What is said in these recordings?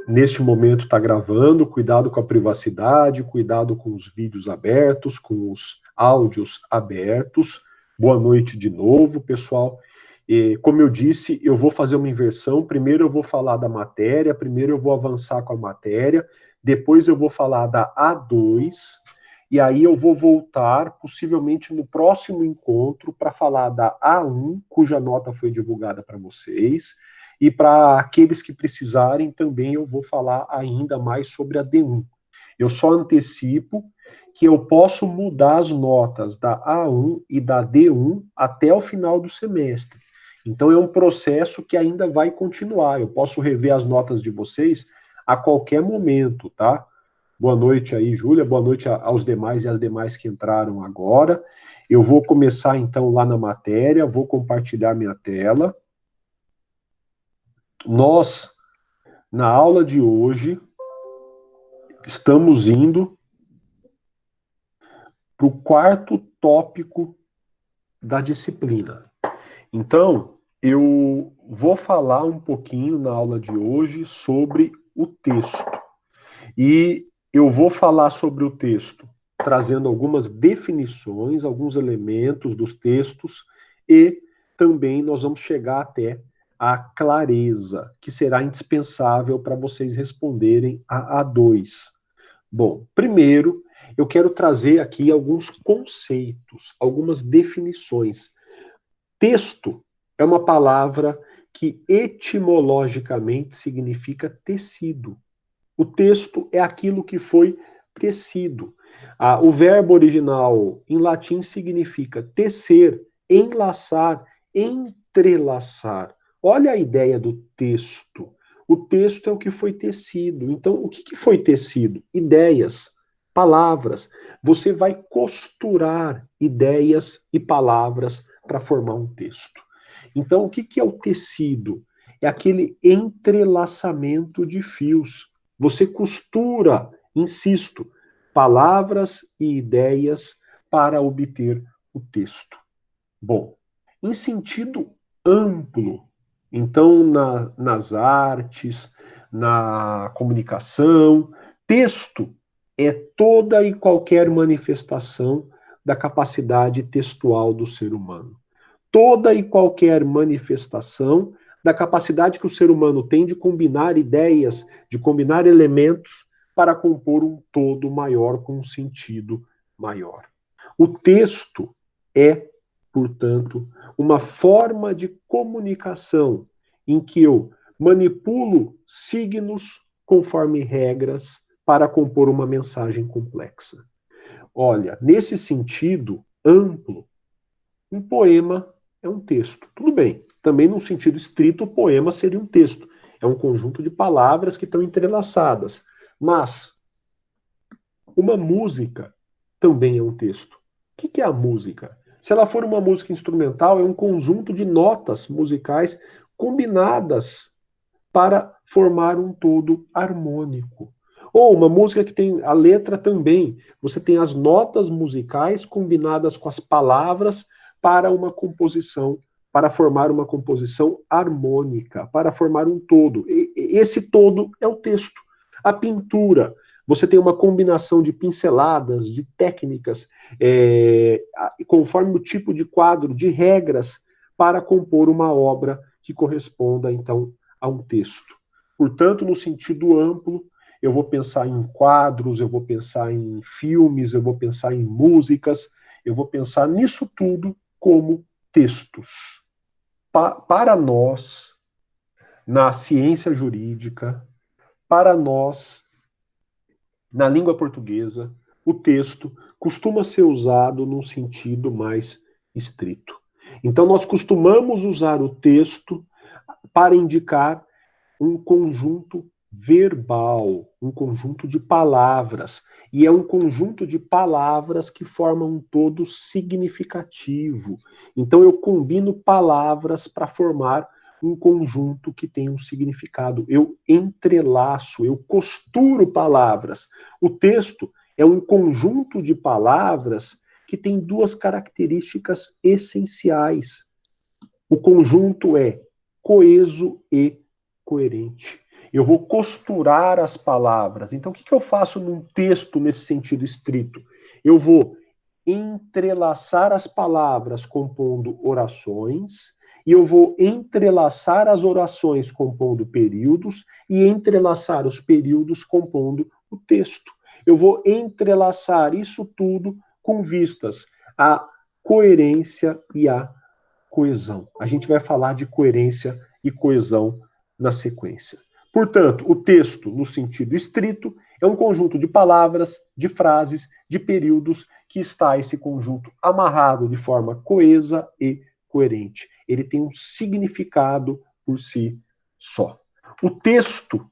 neste momento está gravando, cuidado com a privacidade, cuidado com os vídeos abertos, com os áudios abertos. Boa noite de novo, pessoal. Como eu disse, eu vou fazer uma inversão. Primeiro eu vou falar da matéria, primeiro eu vou avançar com a matéria, depois eu vou falar da A2, e aí eu vou voltar, possivelmente no próximo encontro, para falar da A1, cuja nota foi divulgada para vocês, e para aqueles que precisarem também eu vou falar ainda mais sobre a D1. Eu só antecipo que eu posso mudar as notas da A1 e da D1 até o final do semestre. Então é um processo que ainda vai continuar. Eu posso rever as notas de vocês a qualquer momento, tá? Boa noite aí, Júlia. Boa noite aos demais e às demais que entraram agora. Eu vou começar, então, lá na matéria, vou compartilhar minha tela. Nós, na aula de hoje, estamos indo para o quarto tópico da disciplina. Então, eu vou falar um pouquinho na aula de hoje sobre o texto. E eu vou falar sobre o texto trazendo algumas definições, alguns elementos dos textos, e também nós vamos chegar até a clareza, que será indispensável para vocês responderem a A2. Bom, primeiro, eu quero trazer aqui alguns conceitos, algumas definições. Texto é uma palavra que etimologicamente significa tecido. O texto é aquilo que foi tecido. O verbo original em latim significa tecer, enlaçar, entrelaçar. Olha a ideia do texto. O texto é o que foi tecido. Então, o que foi tecido? Ideias, palavras. Você vai costurar ideias e palavras para formar um texto. Então, o que é o tecido? É aquele entrelaçamento de fios. Você costura, insisto, palavras e ideias para obter o texto. Bom, em sentido amplo, então nas artes, na comunicação, texto é toda e qualquer manifestação da capacidade textual do ser humano. Toda e qualquer manifestação da capacidade que o ser humano tem de combinar ideias, de combinar elementos para compor um todo maior com um sentido maior. O texto é, portanto, uma forma de comunicação em que eu manipulo signos conforme regras para compor uma mensagem complexa. Olha, nesse sentido amplo, um poema é um texto. Tudo bem, também num sentido estrito, o poema seria um texto. É um conjunto de palavras que estão entrelaçadas. Mas uma música também é um texto. O que é a música? Se ela for uma música instrumental, é um conjunto de notas musicais combinadas para formar um todo harmônico. Ou uma música que tem a letra também. Você tem as notas musicais combinadas com as palavras para uma composição, para formar uma composição harmônica, para formar um todo. Esse todo é o texto. A pintura, você tem uma combinação de pinceladas, de técnicas, conforme o tipo de quadro, de regras, para compor uma obra que corresponda, então, a um texto. Portanto, no sentido amplo, eu vou pensar em quadros, eu vou pensar em filmes, eu vou pensar em músicas, eu vou pensar nisso tudo como textos. Para nós, na ciência jurídica, para nós, na língua portuguesa, o texto costuma ser usado num sentido mais estrito. Então, nós costumamos usar o texto para indicar um conjunto verbal, um conjunto de palavras. E é um conjunto de palavras que formam um todo significativo. Então eu combino palavras para formar um conjunto que tem um significado. Eu entrelaço, eu costuro palavras. O texto é um conjunto de palavras que tem duas características essenciais. O conjunto é coeso e coerente. Eu vou costurar as palavras. Então, o que eu faço num texto nesse sentido estrito? Eu vou entrelaçar as palavras compondo orações, e eu vou entrelaçar as orações compondo períodos, e entrelaçar os períodos compondo o texto. Eu vou entrelaçar isso tudo com vistas à coerência e à coesão. A gente vai falar de coerência e coesão na sequência. Portanto, o texto, no sentido estrito, é um conjunto de palavras, de frases, de períodos, que está esse conjunto amarrado de forma coesa e coerente. Ele tem um significado por si só. O texto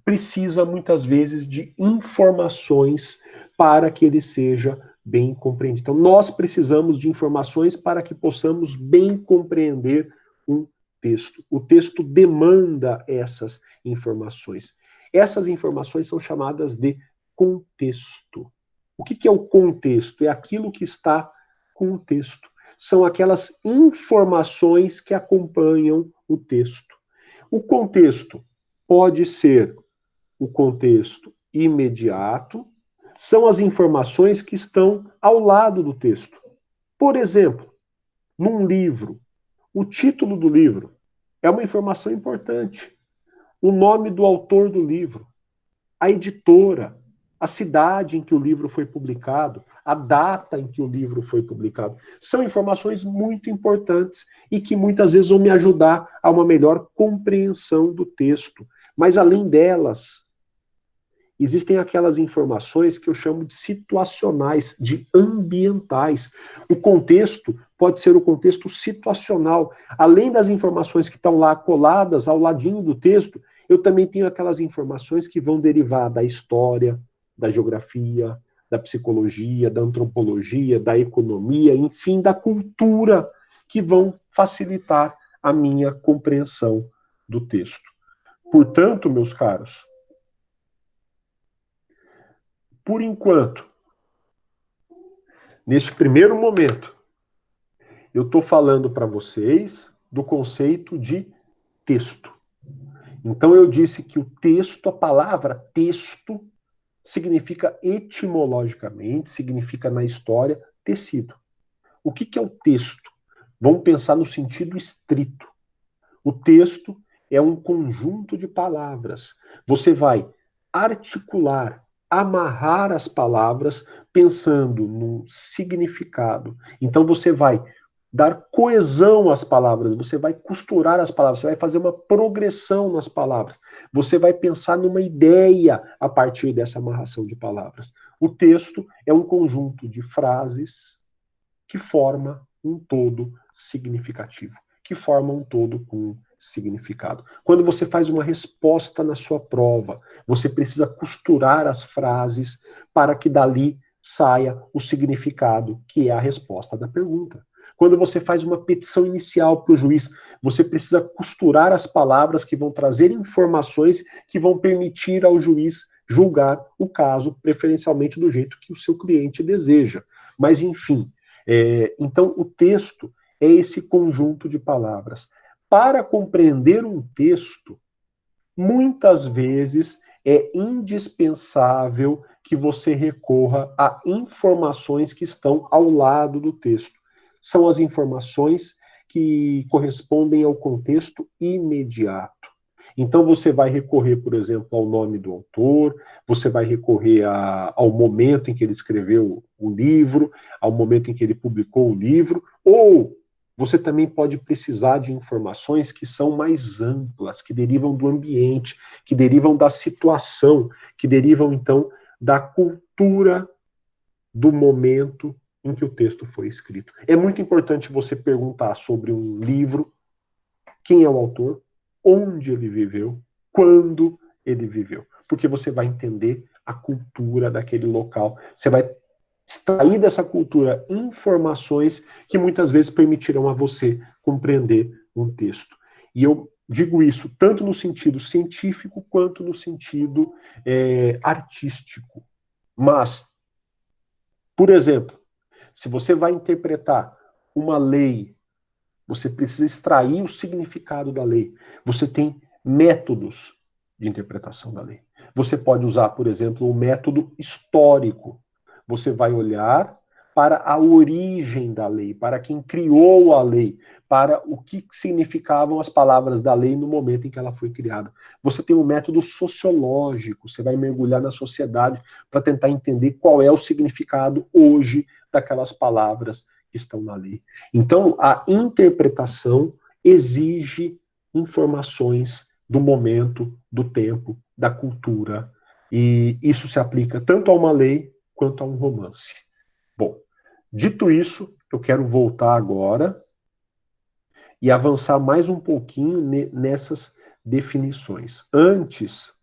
precisa, muitas vezes, de informações para que ele seja bem compreendido. Então, nós precisamos de informações para que possamos bem compreender um texto. O texto demanda essas informações. Essas informações são chamadas de contexto. O que é o contexto? É aquilo que está com o texto. São aquelas informações que acompanham o texto. O contexto pode ser o contexto imediato, são as informações que estão ao lado do texto. Por exemplo, num livro, o título do livro é uma informação importante. O nome do autor do livro, a editora, a cidade em que o livro foi publicado, a data em que o livro foi publicado. São informações muito importantes e que muitas vezes vão me ajudar a uma melhor compreensão do texto. Mas além delas, existem aquelas informações que eu chamo de situacionais, de ambientais. O contexto pode ser o contexto situacional. Além das informações que estão lá coladas ao ladinho do texto, eu também tenho aquelas informações que vão derivar da história, da geografia, da psicologia, da antropologia, da economia, enfim, da cultura, que vão facilitar a minha compreensão do texto. Portanto, meus caros, por enquanto, neste primeiro momento, eu estou falando para vocês do conceito de texto. Então eu disse que o texto, a palavra texto, significa etimologicamente, significa na história, tecido. O que é o texto? Vamos pensar no sentido estrito. O texto é um conjunto de palavras. Você vai articular, amarrar as palavras pensando no significado. Então você vai dar coesão às palavras, você vai costurar as palavras, você vai fazer uma progressão nas palavras. Você vai pensar numa ideia a partir dessa amarração de palavras. O texto é um conjunto de frases que forma um todo significativo, que forma um todo com significado. Quando você faz uma resposta na sua prova, você precisa costurar as frases para que dali saia o significado, que é a resposta da pergunta. Quando você faz uma petição inicial para o juiz, você precisa costurar as palavras que vão trazer informações que vão permitir ao juiz julgar o caso, preferencialmente do jeito que o seu cliente deseja. Mas, enfim, então o texto é esse conjunto de palavras. Para compreender um texto, muitas vezes é indispensável que você recorra a informações que estão ao lado do texto. São as informações que correspondem ao contexto imediato. Então você vai recorrer, por exemplo, ao nome do autor, você vai recorrer ao momento em que ele escreveu o livro, ao momento em que ele publicou o livro, ou você também pode precisar de informações que são mais amplas, que derivam do ambiente, que derivam da situação, que derivam, então, da cultura do momento em que o texto foi escrito. É muito importante você perguntar sobre um livro, quem é o autor, onde ele viveu, quando ele viveu. Porque você vai entender a cultura daquele local. Você vai extrair dessa cultura informações que muitas vezes permitirão a você compreender um texto. E eu digo isso tanto no sentido científico quanto no sentido artístico. Mas, por exemplo, se você vai interpretar uma lei, você precisa extrair o significado da lei. Você tem métodos de interpretação da lei. Você pode usar, por exemplo, o método histórico. Você vai olhar para a origem da lei, para quem criou a lei, para o que significavam as palavras da lei no momento em que ela foi criada. Você tem um método sociológico, você vai mergulhar na sociedade para tentar entender qual é o significado hoje daquelas palavras que estão na lei. Então, a interpretação exige informações do momento, do tempo, da cultura, e isso se aplica tanto a uma lei quanto a um romance. Bom, dito isso, eu quero voltar agora e avançar mais um pouquinho nessas definições. Antes,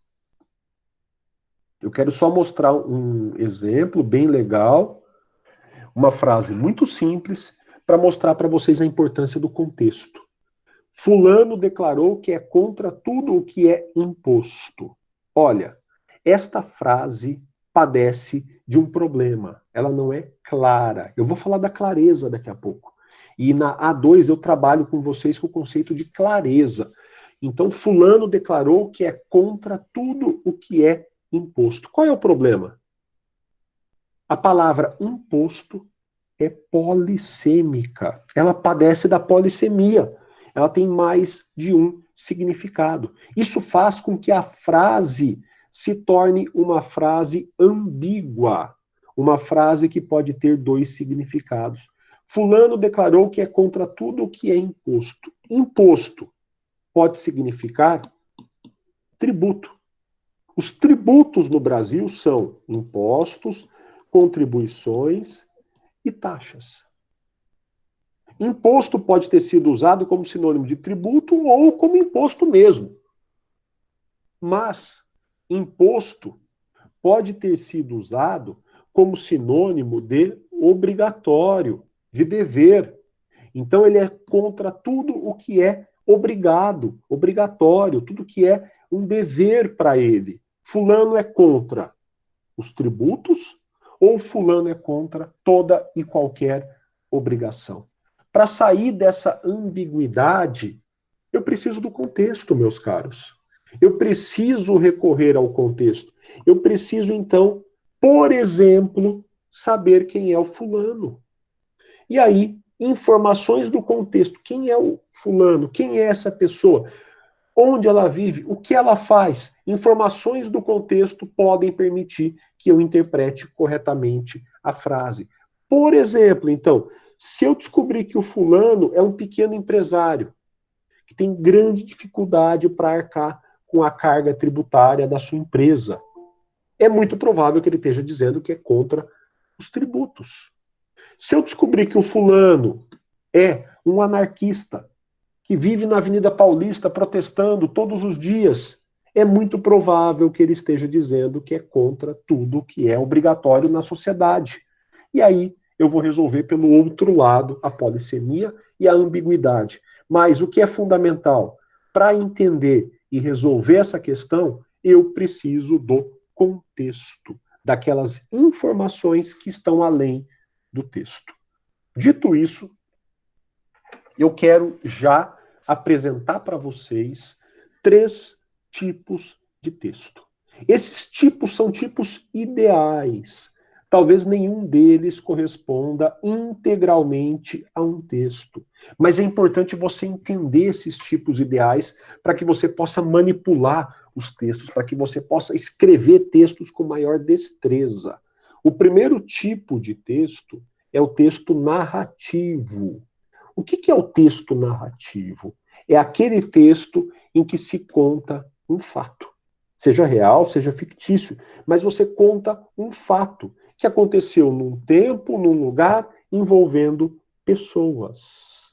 eu quero só mostrar um exemplo bem legal, uma frase muito simples, para mostrar para vocês a importância do contexto. Fulano declarou que é contra tudo o que é imposto. Olha, esta frase padece de um problema. Ela não é clara. Eu vou falar da clareza daqui a pouco. E na A2 eu trabalho com vocês com o conceito de clareza. Então, fulano declarou que é contra tudo o que é imposto. Qual é o problema? A palavra imposto é polissêmica. Ela padece da polissemia. Ela tem mais de um significado. Isso faz com que a frase se torne uma frase ambígua, uma frase que pode ter dois significados. Fulano declarou que é contra tudo o que é imposto. Imposto pode significar tributo. Os tributos no Brasil são impostos, contribuições e taxas. Imposto pode ter sido usado como sinônimo de tributo ou como imposto mesmo. Mas imposto pode ter sido usado como sinônimo de obrigatório, de dever. Então ele é contra tudo o que é obrigado, obrigatório, tudo que é um dever para ele. Fulano é contra os tributos ou fulano é contra toda e qualquer obrigação. Para sair dessa ambiguidade, eu preciso do contexto, meus caros. Eu preciso recorrer ao contexto. Eu preciso, então, por exemplo, saber quem é o fulano. E aí, informações do contexto. Quem é o fulano? Quem é essa pessoa? Onde ela vive? O que ela faz? Informações do contexto podem permitir que eu interprete corretamente a frase. Por exemplo, então, se eu descobrir que o fulano é um pequeno empresário, que tem grande dificuldade para arcar com a carga tributária da sua empresa, é muito provável que ele esteja dizendo que é contra os tributos. Se eu descobrir que o fulano é um anarquista, que vive na Avenida Paulista protestando todos os dias, é muito provável que ele esteja dizendo que é contra tudo que é obrigatório na sociedade. E aí eu vou resolver pelo outro lado a polissemia e a ambiguidade. Mas o que é fundamental? Para entender e resolver essa questão, eu preciso do contexto, daquelas informações que estão além do texto. Dito isso, eu quero já apresentar para vocês 3 tipos de texto. Esses tipos são tipos ideais. Talvez nenhum deles corresponda integralmente a um texto. Mas é importante você entender esses tipos ideais para que você possa manipular os textos, para que você possa escrever textos com maior destreza. O primeiro tipo de texto é o texto narrativo. O que é o texto narrativo? É aquele texto em que se conta um fato. Seja real, seja fictício, mas você conta um fato que aconteceu num tempo, num lugar, envolvendo pessoas.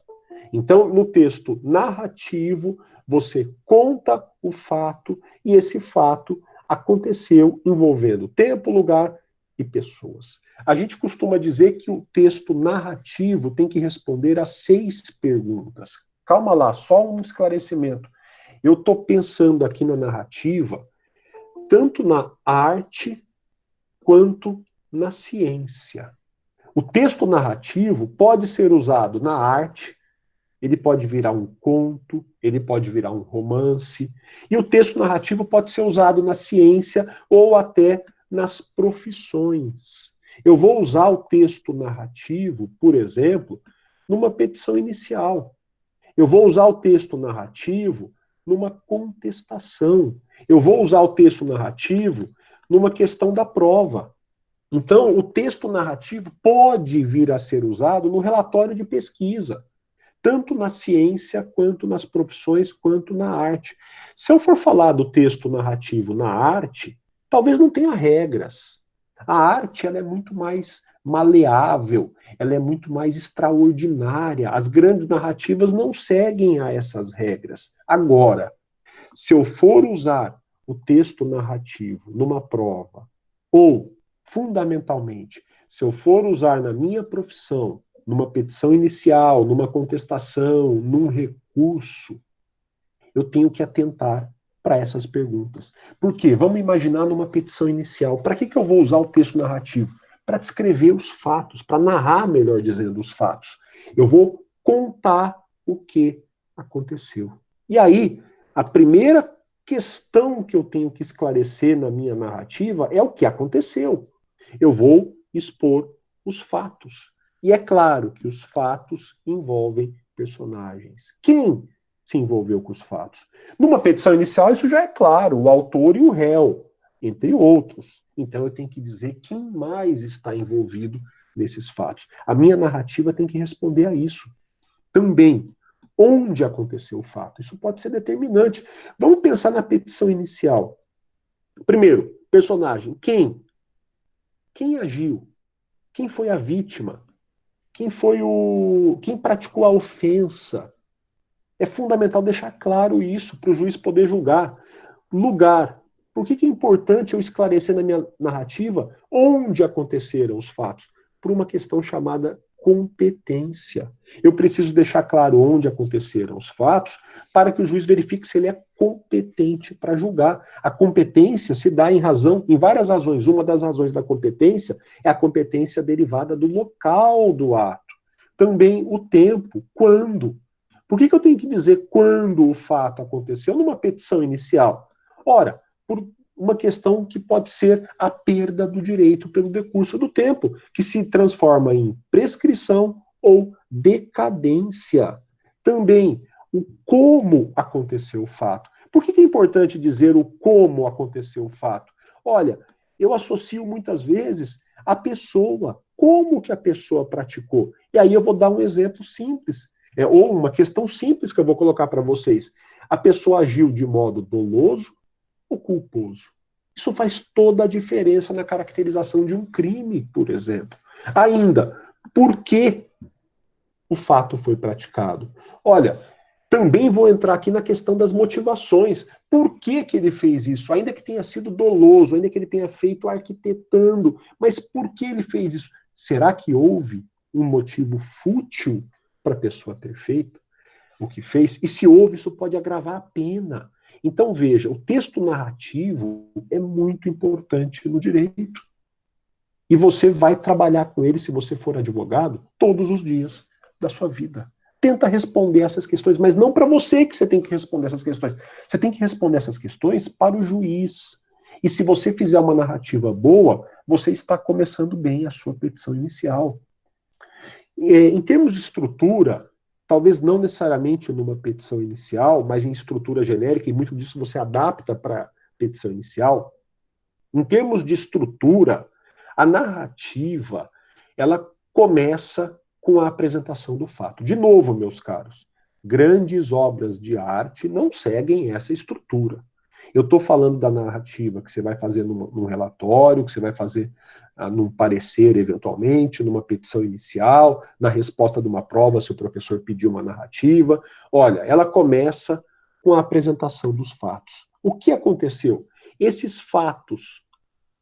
Então, no texto narrativo, você conta o fato e esse fato aconteceu envolvendo tempo, lugar e pessoas. A gente costuma dizer que o texto narrativo tem que responder a 6 perguntas. Calma lá, só um esclarecimento. Eu estou pensando aqui na narrativa, tanto na arte quanto na ciência. O texto narrativo pode ser usado na arte, ele pode virar um conto, ele pode virar um romance. E o texto narrativo pode ser usado na ciência ou até nas profissões. Eu vou usar o texto narrativo, por exemplo, numa petição inicial. Eu vou usar o texto narrativo numa contestação. Eu vou usar o texto narrativo numa questão da prova. Então, o texto narrativo pode vir a ser usado no relatório de pesquisa, tanto na ciência, quanto nas profissões, quanto na arte. Se eu for falar do texto narrativo na arte, talvez não tenha regras. A arte ela é muito mais maleável, ela é muito mais extraordinária. As grandes narrativas não seguem a essas regras. Agora, se eu for usar o texto narrativo numa prova, ou, fundamentalmente, se eu for usar na minha profissão, numa petição inicial, numa contestação, num recurso, eu tenho que atentar para essas perguntas. Por quê? Vamos imaginar numa petição inicial. Para que eu vou usar o texto narrativo? Para descrever os fatos, para narrar, melhor dizendo, os fatos. Eu vou contar o que aconteceu. E aí, a primeira questão que eu tenho que esclarecer na minha narrativa é o que aconteceu. Eu vou expor os fatos. E é claro que os fatos envolvem personagens. Quem se envolveu com os fatos? Numa petição inicial, isso já é claro, o autor e o réu, entre outros. Então eu tenho que dizer quem mais está envolvido nesses fatos. A minha narrativa tem que responder a isso. Também, onde aconteceu o fato? Isso pode ser determinante. Vamos pensar na petição inicial. Primeiro, personagem. Quem? Quem agiu? Quem foi a vítima? Quem praticou a ofensa? É fundamental deixar claro isso para o juiz poder julgar. Lugar. Por que é importante eu esclarecer na minha narrativa onde aconteceram os fatos? Por uma questão chamada competência. Eu preciso deixar claro onde aconteceram os fatos para que o juiz verifique se ele é competente para julgar. A competência se dá em várias razões. Uma das razões da competência é a competência derivada do local do ato. Também o tempo, quando. Por que eu tenho que dizer quando o fato aconteceu numa petição inicial? Ora, por uma questão que pode ser a perda do direito pelo decurso do tempo, que se transforma em prescrição ou decadência. Também, o como aconteceu o fato. Por que é importante dizer o como aconteceu o fato? Olha, eu associo muitas vezes a pessoa, como que a pessoa praticou. E aí eu vou dar um exemplo simples, ou uma questão simples que eu vou colocar para vocês. A pessoa agiu de modo doloso ou culposo? Isso faz toda a diferença na caracterização de um crime, por exemplo. Ainda, por que o fato foi praticado? Olha, também vou entrar aqui na questão das motivações. Por que ele fez isso? Ainda que tenha sido doloso, ainda que ele tenha feito arquitetando, mas por que ele fez isso? Será que houve um motivo fútil para a pessoa ter feito o que fez? E se houve, isso pode agravar a pena. Então, veja, o texto narrativo é muito importante no direito. E você vai trabalhar com ele, se você for advogado, todos os dias da sua vida. Tenta responder essas questões, mas não para você que você tem que responder essas questões. Você tem que responder essas questões para o juiz. E se você fizer uma narrativa boa, você está começando bem a sua petição inicial. Em termos de estrutura, talvez não necessariamente numa petição inicial, mas em estrutura genérica, e muito disso você adapta para a petição inicial. Em termos de estrutura, a narrativa, ela começa com a apresentação do fato. De novo, meus caros, grandes obras de arte não seguem essa estrutura. Eu estou falando da narrativa que você vai fazer num relatório, que você vai fazer num parecer, eventualmente, numa petição inicial, na resposta de uma prova, se o professor pediu uma narrativa. Olha, ela começa com a apresentação dos fatos. O que aconteceu? Esses fatos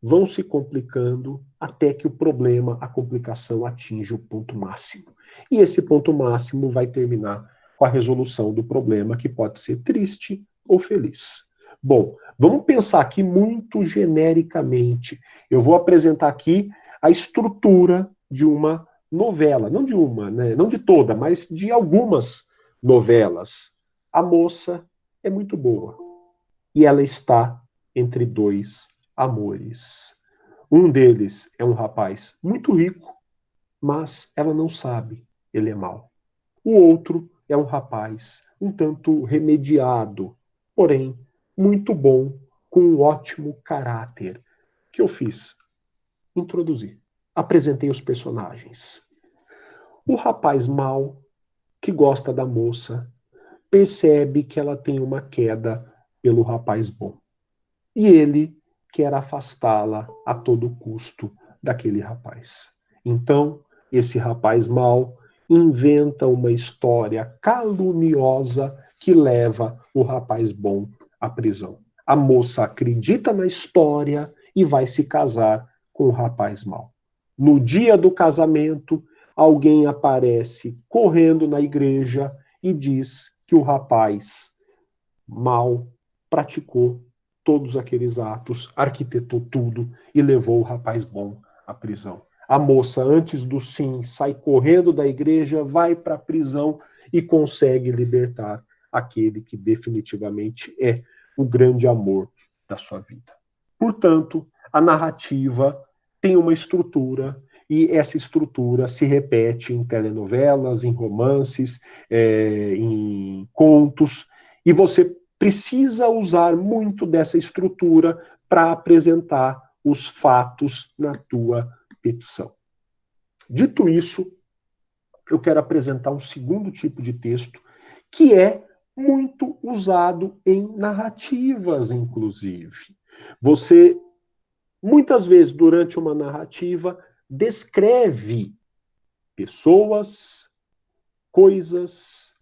vão se complicando até que o problema, a complicação, atinge o ponto máximo. E esse ponto máximo vai terminar com a resolução do problema, que pode ser triste ou feliz. Bom, vamos pensar aqui muito genericamente. Eu vou apresentar aqui a estrutura de uma novela, não de uma, né? Não de toda, mas de algumas novelas. A moça é muito boa e ela está entre dois amores. Um deles é um rapaz muito rico, mas ela não sabe, ele é mau. O outro é um rapaz um tanto remediado, porém muito bom, com um ótimo caráter. O que eu fiz? Introduzi. Apresentei os personagens. O rapaz mau, que gosta da moça, percebe que ela tem uma queda pelo rapaz bom. E ele quer afastá-la a todo custo daquele rapaz. Então, esse rapaz mau inventa uma história caluniosa que leva o rapaz bom à prisão. A moça acredita na história e vai se casar com o rapaz mau. No dia do casamento, alguém aparece correndo na igreja e diz que o rapaz mau praticou todos aqueles atos, arquitetou tudo e levou o rapaz bom à prisão. A moça, antes do sim, sai correndo da igreja, vai para a prisão e consegue libertar aquele que definitivamente é o grande amor da sua vida. Portanto, a narrativa tem uma estrutura e essa estrutura se repete em telenovelas, em romances, em contos, e você precisa usar muito dessa estrutura para apresentar os fatos na tua petição. Dito isso, eu quero apresentar um segundo tipo de texto que é muito usado em narrativas, inclusive. Você, muitas vezes, durante uma narrativa, descreve pessoas, coisas,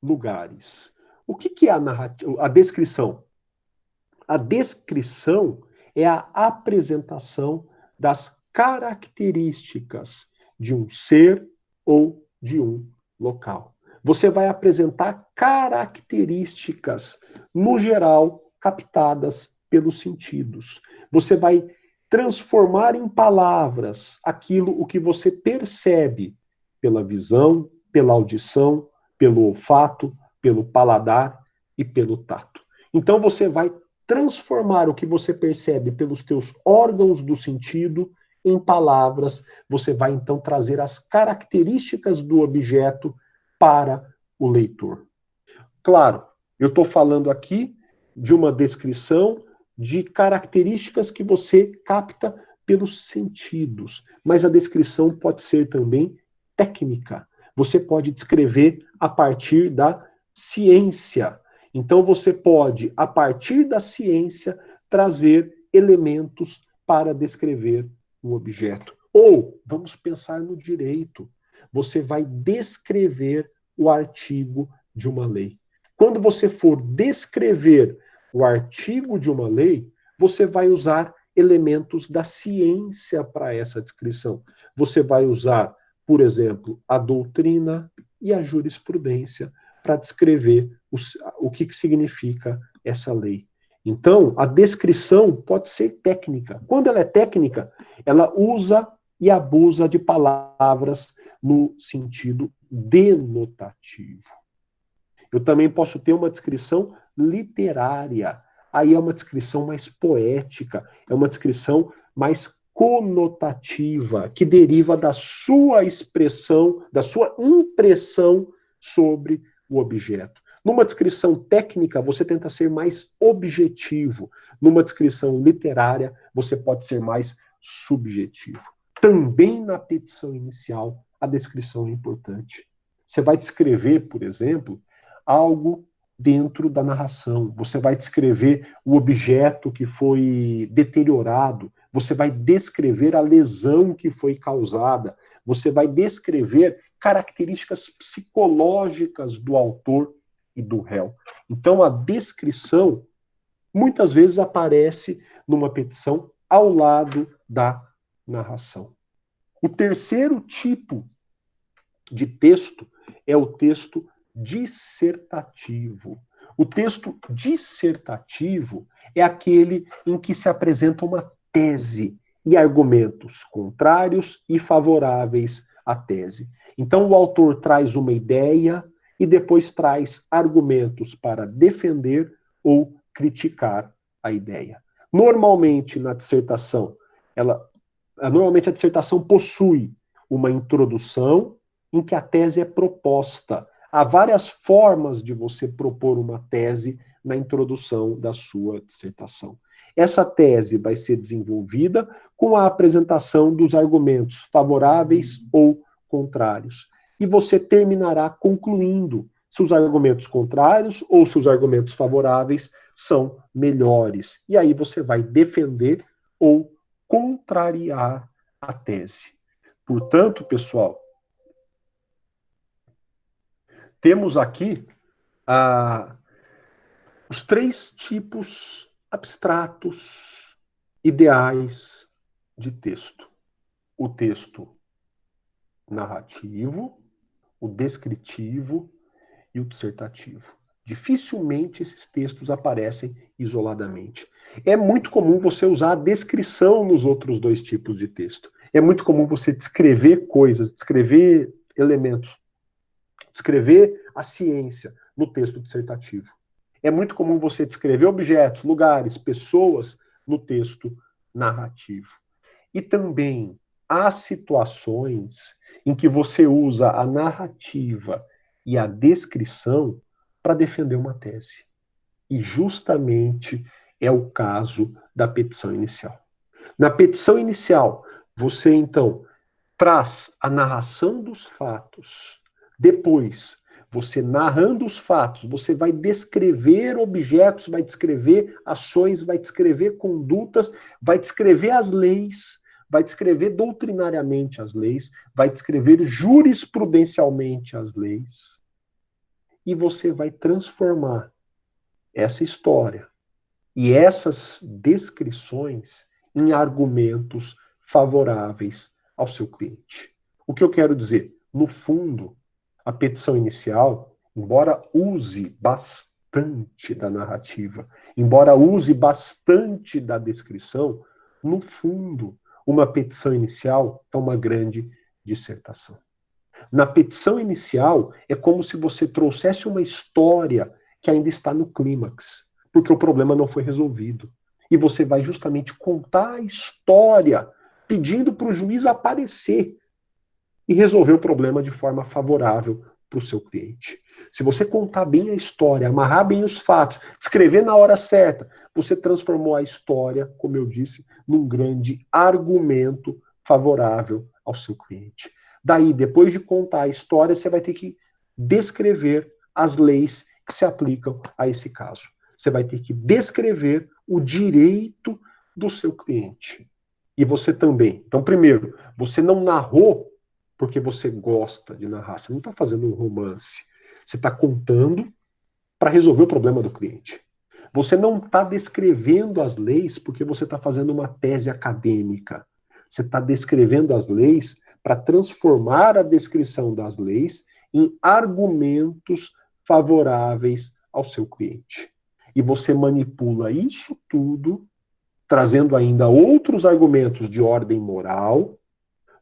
lugares. O que é a descrição? A descrição é a apresentação das características de um ser ou de um local. Você vai apresentar características, no geral, captadas pelos sentidos. Você vai transformar em palavras aquilo o que você percebe pela visão, pela audição, pelo olfato, pelo paladar e pelo tato. Então você vai transformar o que você percebe pelos teus órgãos do sentido em palavras. Você vai então trazer as características do objeto para o leitor. Claro, eu estou falando aqui de uma descrição de características que você capta pelos sentidos, mas a descrição pode ser também técnica. Você pode descrever a partir da ciência. Então você pode, a partir da ciência, trazer elementos para descrever um objeto. Ou, vamos pensar no direito. Você vai descrever o artigo de uma lei. Quando você for descrever o artigo de uma lei, você vai usar elementos da ciência para essa descrição. Você vai usar, por exemplo, a doutrina e a jurisprudência para descrever o que significa essa lei. Então, a descrição pode ser técnica. Quando ela é técnica, ela usa e abusa de palavras no sentido denotativo. Eu também posso ter uma descrição literária. Aí é uma descrição mais poética, é uma descrição mais conotativa, que deriva da sua expressão, da sua impressão sobre o objeto. Numa descrição técnica, você tenta ser mais objetivo. Numa descrição literária, você pode ser mais subjetivo. Também na petição inicial, a descrição é importante. Você vai descrever, por exemplo, algo dentro da narração. Você vai descrever o objeto que foi deteriorado, você vai descrever a lesão que foi causada, você vai descrever características psicológicas do autor e do réu. Então, a descrição muitas vezes aparece numa petição ao lado da narração. O terceiro tipo de texto é o texto dissertativo. O texto dissertativo é aquele em que se apresenta uma tese e argumentos contrários e favoráveis à tese. Então, o autor traz uma ideia e depois traz argumentos para defender ou criticar a ideia. Normalmente, na dissertação, normalmente a dissertação possui uma introdução em que a tese é proposta. Há várias formas de você propor uma tese na introdução da sua dissertação. Essa tese vai ser desenvolvida com a apresentação dos argumentos favoráveis ou contrários. E você terminará concluindo se os argumentos contrários ou se os argumentos favoráveis são melhores. E aí você vai defender ou contrariar a tese. Portanto, pessoal, temos aqui os três tipos abstratos ideais de texto. O texto narrativo, o descritivo e o dissertativo. Dificilmente esses textos aparecem isoladamente. É muito comum você usar a descrição nos outros dois tipos de texto. É muito comum você descrever coisas, descrever elementos, descrever a ciência no texto dissertativo. É muito comum você descrever objetos, lugares, pessoas no texto narrativo. E também há situações em que você usa a narrativa e a descrição para defender uma tese. E justamente é o caso da petição inicial. Na petição inicial, você então traz a narração dos fatos. Depois, você narrando os fatos, você vai descrever objetos, vai descrever ações, vai descrever condutas, vai descrever as leis, vai descrever doutrinariamente as leis, vai descrever jurisprudencialmente as leis. E você vai transformar essa história e essas descrições em argumentos favoráveis ao seu cliente. O que eu quero dizer? No fundo, a petição inicial, embora use bastante da narrativa, embora use bastante da descrição, no fundo, uma petição inicial é uma grande dissertação. Na petição inicial, é como se você trouxesse uma história que ainda está no clímax, porque o problema não foi resolvido. E você vai justamente contar a história, pedindo para o juiz aparecer e resolver o problema de forma favorável para o seu cliente. Se você contar bem a história, amarrar bem os fatos, escrever na hora certa, você transformou a história, como eu disse, num grande argumento favorável ao seu cliente. Daí, depois de contar a história, você vai ter que descrever as leis que se aplicam a esse caso. Você vai ter que descrever o direito do seu cliente. E você também. Então, primeiro, você não narrou porque você gosta de narrar. Você não está fazendo um romance. Você está contando para resolver o problema do cliente. Você não está descrevendo as leis porque você está fazendo uma tese acadêmica. Você está descrevendo as leis para transformar a descrição das leis em argumentos favoráveis ao seu cliente. E você manipula isso tudo, trazendo ainda outros argumentos de ordem moral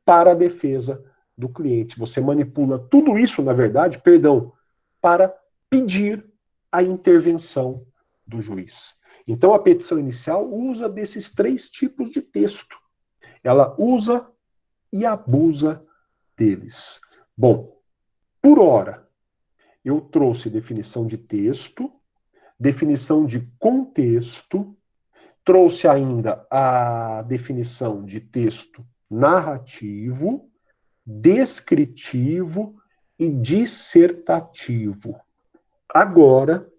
para a defesa do cliente. Você manipula tudo isso, na verdade, para pedir a intervenção do juiz. Então, a petição inicial usa desses três tipos de texto. Ela usa e abusa deles. Bom, por hora, eu trouxe definição de texto, definição de contexto, trouxe ainda a definição de texto narrativo, descritivo e dissertativo. Agora,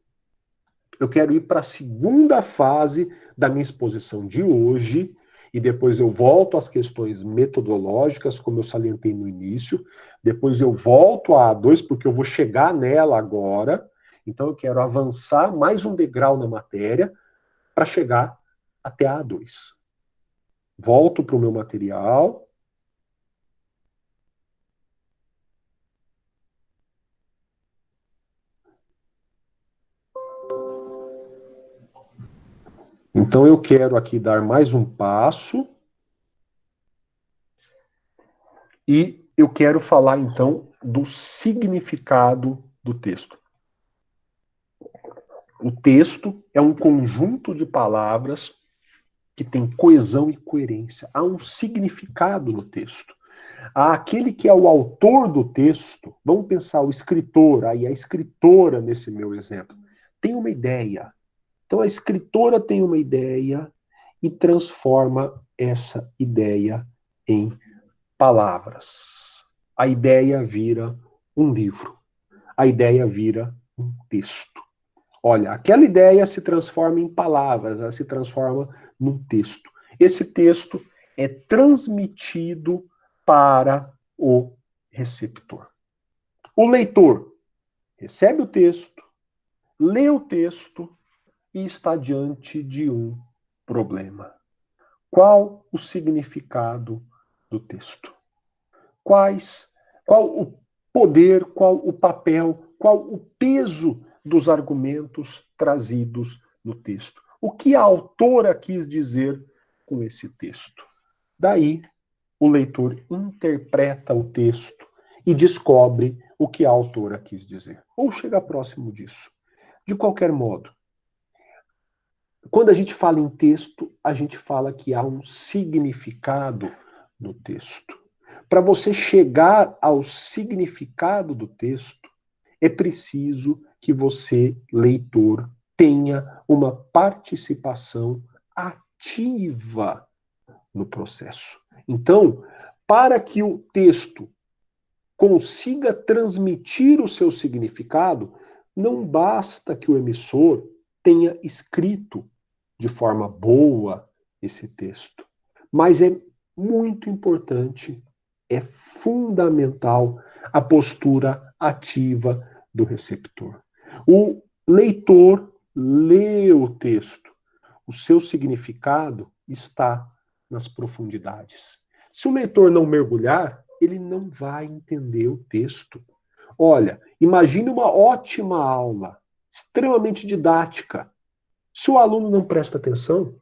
eu quero ir para a segunda fase da minha exposição de hoje, e depois eu volto às questões metodológicas, como eu salientei no início, depois eu volto à A2, porque eu vou chegar nela agora, então eu quero avançar mais um degrau na matéria para chegar até a A2. Volto para o meu material. Então eu quero aqui dar mais um passo e eu quero falar então do significado do texto. O texto é um conjunto de palavras que tem coesão e coerência. Há um significado no texto. Há aquele que é o autor do texto, vamos pensar o escritor, aí a escritora nesse meu exemplo, tem uma ideia. Então a escritora tem uma ideia e transforma essa ideia em palavras. A ideia vira um livro. A ideia vira um texto. Olha, aquela ideia se transforma em palavras, ela se transforma num texto. Esse texto é transmitido para o receptor. O leitor recebe o texto, lê o texto e está diante de um problema. Qual o significado do texto? Qual o poder, qual o papel, qual o peso dos argumentos trazidos no texto? O que a autora quis dizer com esse texto? Daí, o leitor interpreta o texto e descobre o que a autora quis dizer. Ou chega próximo disso. De qualquer modo, quando a gente fala em texto, a gente fala que há um significado no texto. Para você chegar ao significado do texto, é preciso que você, leitor, tenha uma participação ativa no processo. Então, para que o texto consiga transmitir o seu significado, não basta que o emissor tenha escrito de forma boa esse texto, mas é muito importante, é fundamental a postura ativa do receptor. O leitor lê o texto, o seu significado está nas profundidades. Se o leitor não mergulhar, ele não vai entender o texto. Olha, imagine uma ótima aula, extremamente didática. Se o aluno não presta atenção,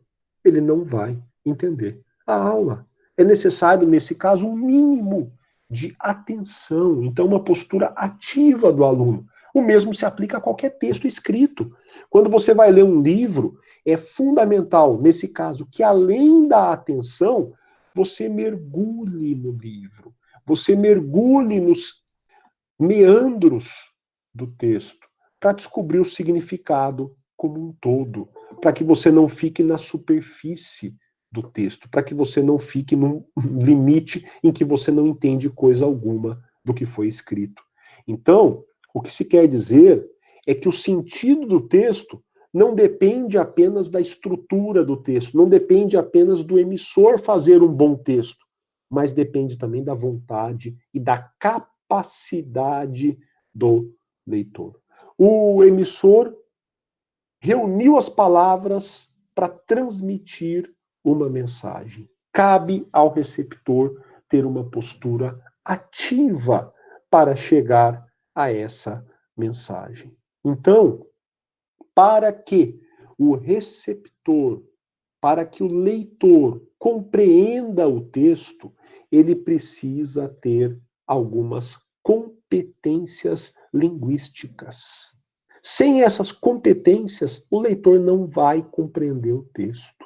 ele não vai entender a aula. É necessário, nesse caso, um mínimo de atenção. Então, uma postura ativa do aluno. O mesmo se aplica a qualquer texto escrito. Quando você vai ler um livro, é fundamental, nesse caso, que além da atenção, você mergulhe no livro. Você mergulhe nos meandros do texto para descobrir o significado como um todo, para que você não fique na superfície do texto, para que você não fique num limite em que você não entende coisa alguma do que foi escrito. Então, o que se quer dizer é que o sentido do texto não depende apenas da estrutura do texto, não depende apenas do emissor fazer um bom texto, mas depende também da vontade e da capacidade do leitor. O emissor reuniu as palavras para transmitir uma mensagem. Cabe ao receptor ter uma postura ativa para chegar a essa mensagem. Então, para que o receptor, para que o leitor compreenda o texto, ele precisa ter algumas competências linguísticas. Sem essas competências, o leitor não vai compreender o texto.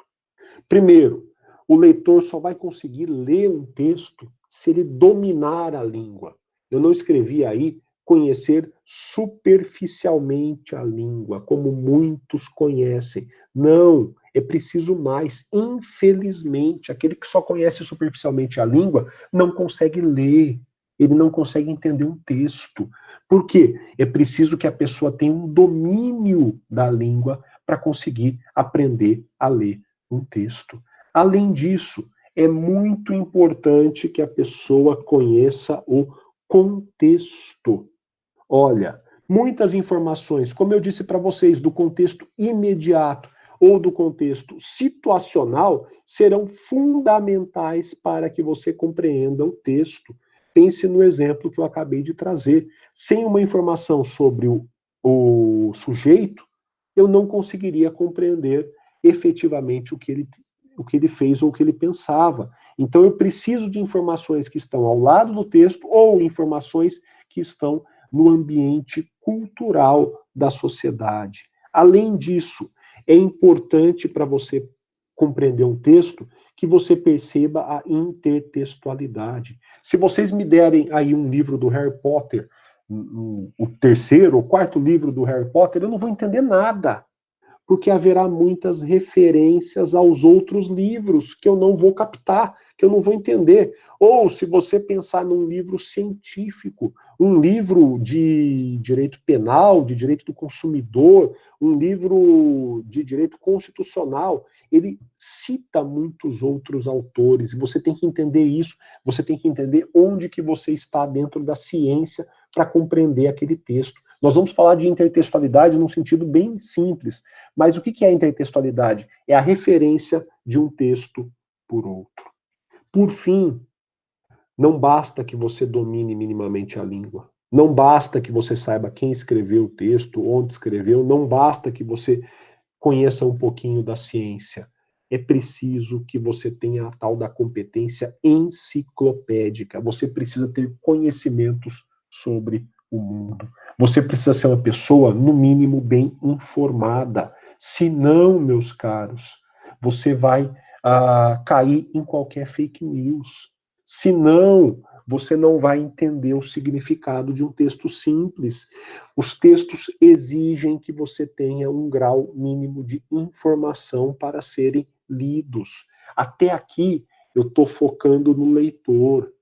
Primeiro, o leitor só vai conseguir ler um texto se ele dominar a língua. Eu não escrevi aí conhecer superficialmente a língua, como muitos conhecem. Não, é preciso mais. Infelizmente, aquele que só conhece superficialmente a língua não consegue ler, ele não consegue entender um texto. Por quê? É preciso que a pessoa tenha um domínio da língua para conseguir aprender a ler um texto. Além disso, é muito importante que a pessoa conheça o contexto. Olha, muitas informações, como eu disse para vocês, do contexto imediato ou do contexto situacional, serão fundamentais para que você compreenda o texto. Pense no exemplo que eu acabei de trazer. Sem uma informação sobre o sujeito, eu não conseguiria compreender efetivamente o que ele fez ou o que ele pensava. Então, eu preciso de informações que estão ao lado do texto ou informações que estão no ambiente cultural da sociedade. Além disso, é importante para você compreender um texto que você perceba a intertextualidade. Se vocês me derem aí um livro do Harry Potter, o terceiro ou quarto livro do Harry Potter, eu não vou entender nada, porque haverá muitas referências aos outros livros que eu não vou captar, que eu não vou entender. Ou se você pensar num livro científico, um livro de direito penal, de direito do consumidor, um livro de direito constitucional, ele cita muitos outros autores, e você tem que entender isso, você tem que entender onde que você está dentro da ciência para compreender aquele texto. Nós vamos falar de intertextualidade num sentido bem simples, mas o que é intertextualidade? É a referência de um texto por outro. Por fim, não basta que você domine minimamente a língua. Não basta que você saiba quem escreveu o texto, onde escreveu, não basta que você conheça um pouquinho da ciência. É preciso que você tenha a tal da competência enciclopédica. Você precisa ter conhecimentos sobre o mundo. Você precisa ser uma pessoa, no mínimo, bem informada. Se não, meus caros, você vai cair em qualquer fake news. Se não, você não vai entender o significado de um texto simples. Os textos exigem que você tenha um grau mínimo de informação para serem lidos. Até aqui, eu estou focando no leitor.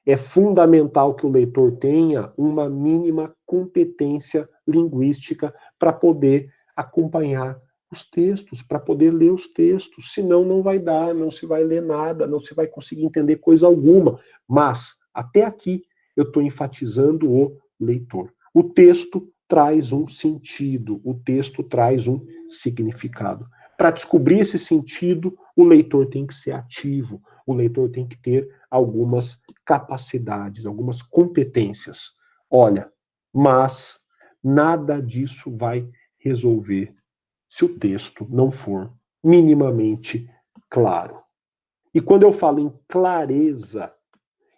É fundamental que o leitor tenha uma mínima competência linguística para poder acompanhar os textos, para poder ler os textos. Senão, não vai dar, não se vai ler nada, não se vai conseguir entender coisa alguma. Mas, até aqui, eu estou enfatizando o leitor. O texto traz um sentido, o texto traz um significado. Para descobrir esse sentido, o leitor tem que ser ativo, o leitor tem que ter algumas capacidades, algumas competências. Olha, mas nada disso vai resolver se o texto não for minimamente claro. E quando eu falo em clareza,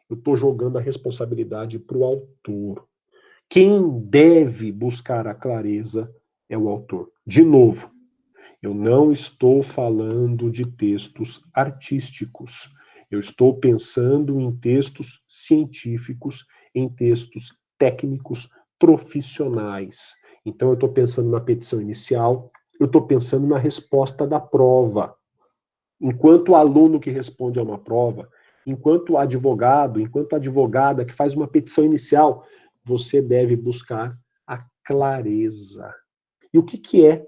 eu estou jogando a responsabilidade para o autor. Quem deve buscar a clareza é o autor. De novo, eu não estou falando de textos artísticos. Eu estou pensando em textos científicos, em textos técnicos, profissionais. Então, eu estou pensando na petição inicial, eu estou pensando na resposta da prova. Enquanto aluno que responde a uma prova, enquanto advogado, enquanto advogada que faz uma petição inicial, você deve buscar a clareza. E o que é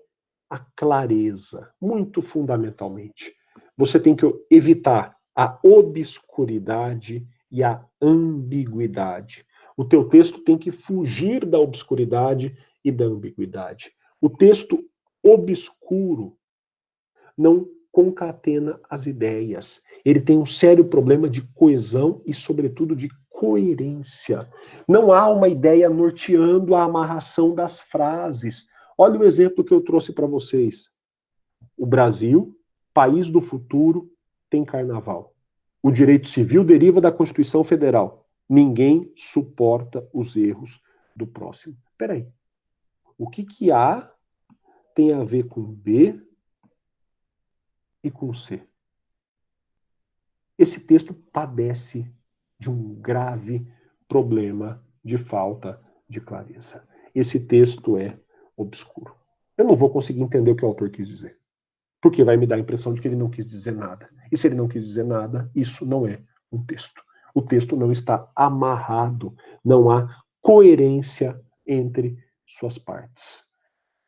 a clareza? Muito fundamentalmente, você tem que evitar a obscuridade e a ambiguidade. O teu texto tem que fugir da obscuridade e da ambiguidade. O texto obscuro não concatena as ideias. Ele tem um sério problema de coesão e, sobretudo, de coerência. Não há uma ideia norteando a amarração das frases. Olha o exemplo que eu trouxe para vocês. O Brasil, país do futuro, tem carnaval. O direito civil deriva da Constituição Federal. Ninguém suporta os erros do próximo. Peraí. O que A tem a ver com B e com C? Esse texto padece de um grave problema de falta de clareza. Esse texto é obscuro. Eu não vou conseguir entender o que o autor quis dizer, porque vai me dar a impressão de que ele não quis dizer nada. E se ele não quis dizer nada, isso não é um texto. O texto não está amarrado, não há coerência entre suas partes.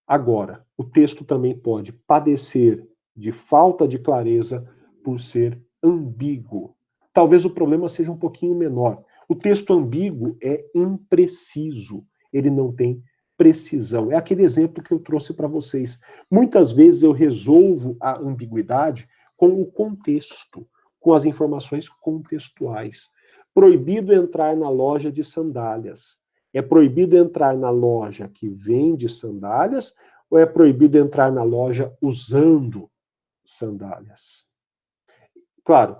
Agora, o texto também pode padecer de falta de clareza por ser ambíguo. Talvez o problema seja um pouquinho menor. O texto ambíguo é impreciso, ele não tem precisão. É aquele exemplo que eu trouxe para vocês. Muitas vezes eu resolvo a ambiguidade com o contexto, com as informações contextuais. Proibido entrar na loja de sandálias. É proibido entrar na loja que vende sandálias ou é proibido entrar na loja usando sandálias? Claro,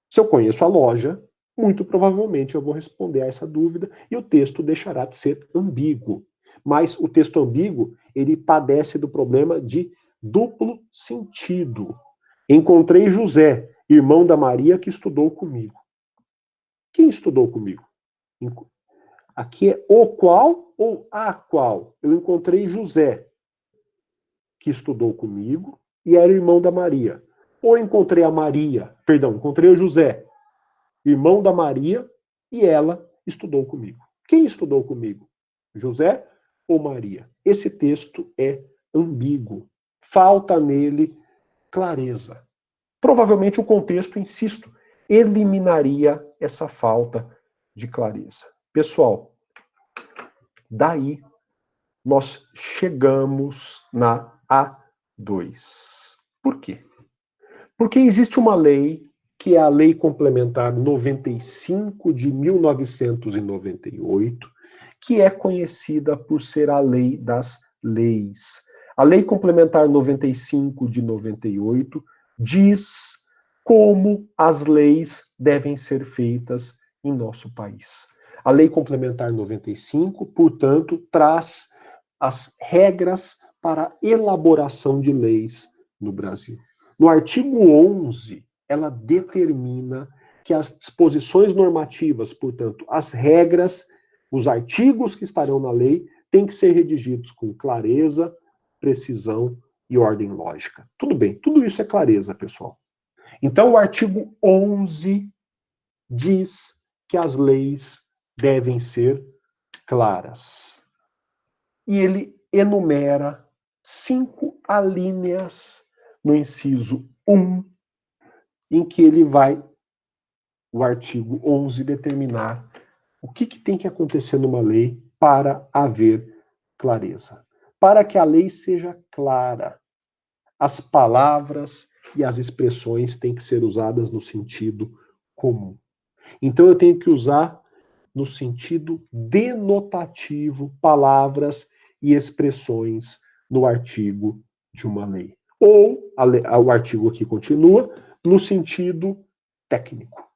se eu conheço a loja, muito provavelmente eu vou responder a essa dúvida e o texto deixará de ser ambíguo. Mas o texto ambíguo, ele padece do problema de duplo sentido. Encontrei José, irmão da Maria, que estudou comigo. Quem estudou comigo? Aqui é o qual ou a qual? Eu encontrei José, que estudou comigo e era irmão da Maria. Ou encontrei a Maria, perdão, encontrei o José, irmão da Maria, e ela estudou comigo. Quem estudou comigo? José ou Maria? Esse texto é ambíguo. Falta nele clareza. Provavelmente o contexto, insisto, eliminaria essa falta de clareza. Pessoal, daí nós chegamos na A2. Por quê? Porque existe uma lei, que é a Lei Complementar 95 de 1998, que é conhecida por ser a lei das leis. A Lei Complementar 95 de 98 diz como as leis devem ser feitas em nosso país. A Lei Complementar 95, portanto, traz as regras para a elaboração de leis no Brasil. No artigo 11, ela determina que as disposições normativas, portanto, as regras, os artigos que estarão na lei, têm que ser redigidos com clareza, precisão e ordem lógica. Tudo bem, tudo isso é clareza, pessoal. Então, o artigo 11 diz que as leis devem ser claras. E ele enumera 5 alíneas no inciso 1, em que ele vai, o artigo 11, determinar o que tem que acontecer numa lei para haver clareza. Para que a lei seja clara, as palavras e as expressões têm que ser usadas no sentido comum. Então eu tenho que usar no sentido denotativo palavras e expressões no artigo de uma lei. Ou o artigo aqui continua no sentido técnico.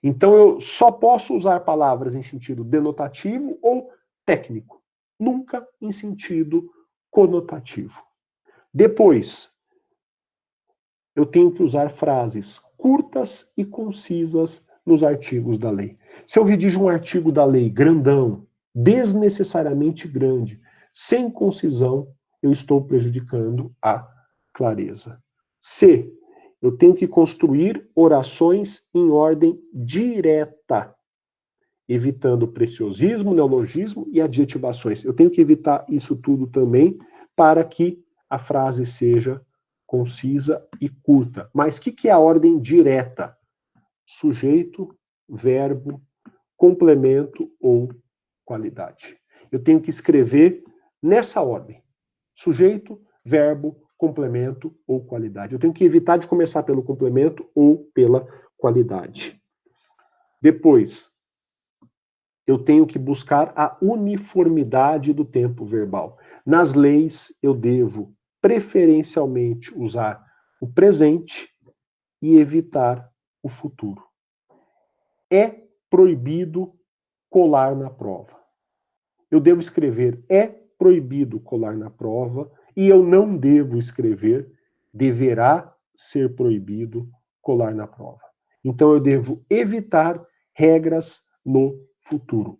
Então eu só posso usar palavras em sentido denotativo ou técnico, nunca em sentido conotativo. Depois, eu tenho que usar frases curtas e concisas nos artigos da lei. Se eu redijo um artigo da lei grandão, desnecessariamente grande, sem concisão, eu estou prejudicando a clareza. C. Eu tenho que construir orações em ordem direta, evitando preciosismo, neologismo e adjetivações. Eu tenho que evitar isso tudo também para que a frase seja concisa e curta. Mas o que é a ordem direta? Sujeito, verbo, complemento ou qualidade. Eu tenho que escrever nessa ordem. Sujeito, verbo, complemento ou qualidade. Eu tenho que evitar de começar pelo complemento ou pela qualidade. Depois, eu tenho que buscar a uniformidade do tempo verbal. Nas leis, eu devo preferencialmente usar o presente e evitar o futuro. É proibido colar na prova. Eu devo escrever é proibido colar na prova e eu não devo escrever deverá ser proibido colar na prova. Então eu devo evitar regras no futuro.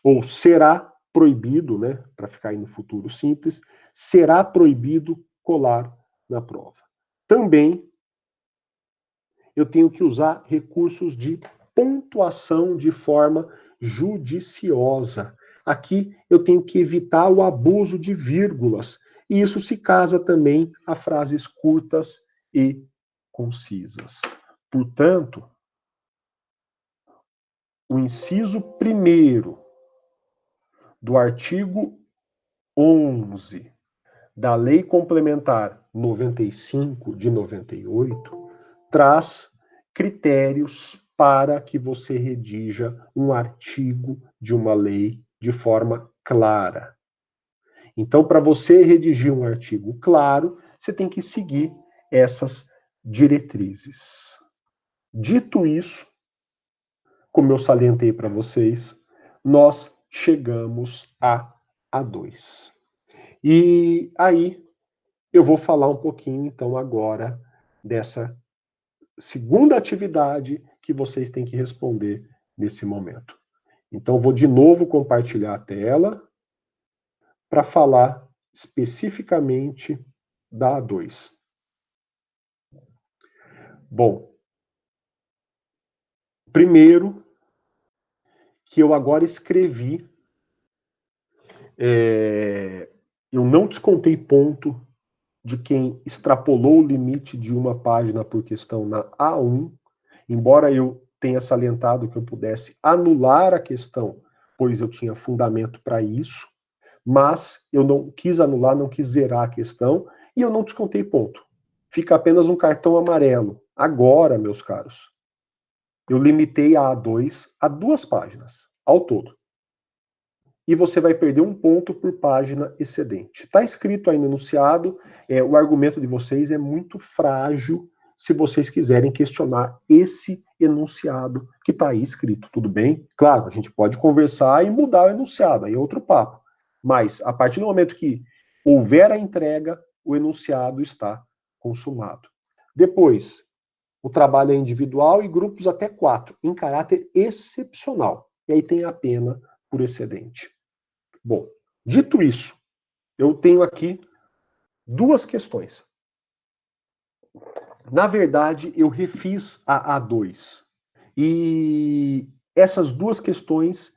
Ou será proibido, né, para ficar aí no futuro simples, será proibido colar na prova. Também eu tenho que usar recursos de pontuação de forma judiciosa. Aqui eu tenho que evitar o abuso de vírgulas. E isso se casa também a frases curtas e concisas. Portanto, o inciso 1º do artigo 11 da Lei Complementar 95 de 98 traz critérios para que você redija um artigo de uma lei de forma clara. Então, para você redigir um artigo claro, você tem que seguir essas diretrizes. Dito isso, como eu salientei para vocês, nós chegamos à A2. E aí eu vou falar um pouquinho, então, agora dessa segunda atividade que vocês têm que responder nesse momento. Então, vou de novo compartilhar a tela para falar especificamente da A2. Bom, primeiro que eu agora escrevi, eu não descontei ponto de quem extrapolou o limite de uma página por questão na A1, embora eu tenha salientado que eu pudesse anular a questão, pois eu tinha fundamento para isso, mas eu não quis anular, não quis zerar a questão, e eu não descontei ponto. Fica apenas um cartão amarelo. Agora, meus caros, eu limitei a A2 a 2 páginas, ao todo. E você vai perder um ponto por página excedente. Está escrito aí no enunciado, o argumento de vocês é muito frágil se vocês quiserem questionar esse enunciado que está aí escrito, tudo bem? Claro, a gente pode conversar e mudar o enunciado, aí é outro papo. Mas, a partir do momento que houver a entrega, o enunciado está consumado. Depois, o trabalho é individual e grupos até 4, em caráter excepcional. E aí tem a pena por excedente. Bom, dito isso, eu tenho aqui 2 questões. Na verdade, eu refiz a A2. E essas 2 questões,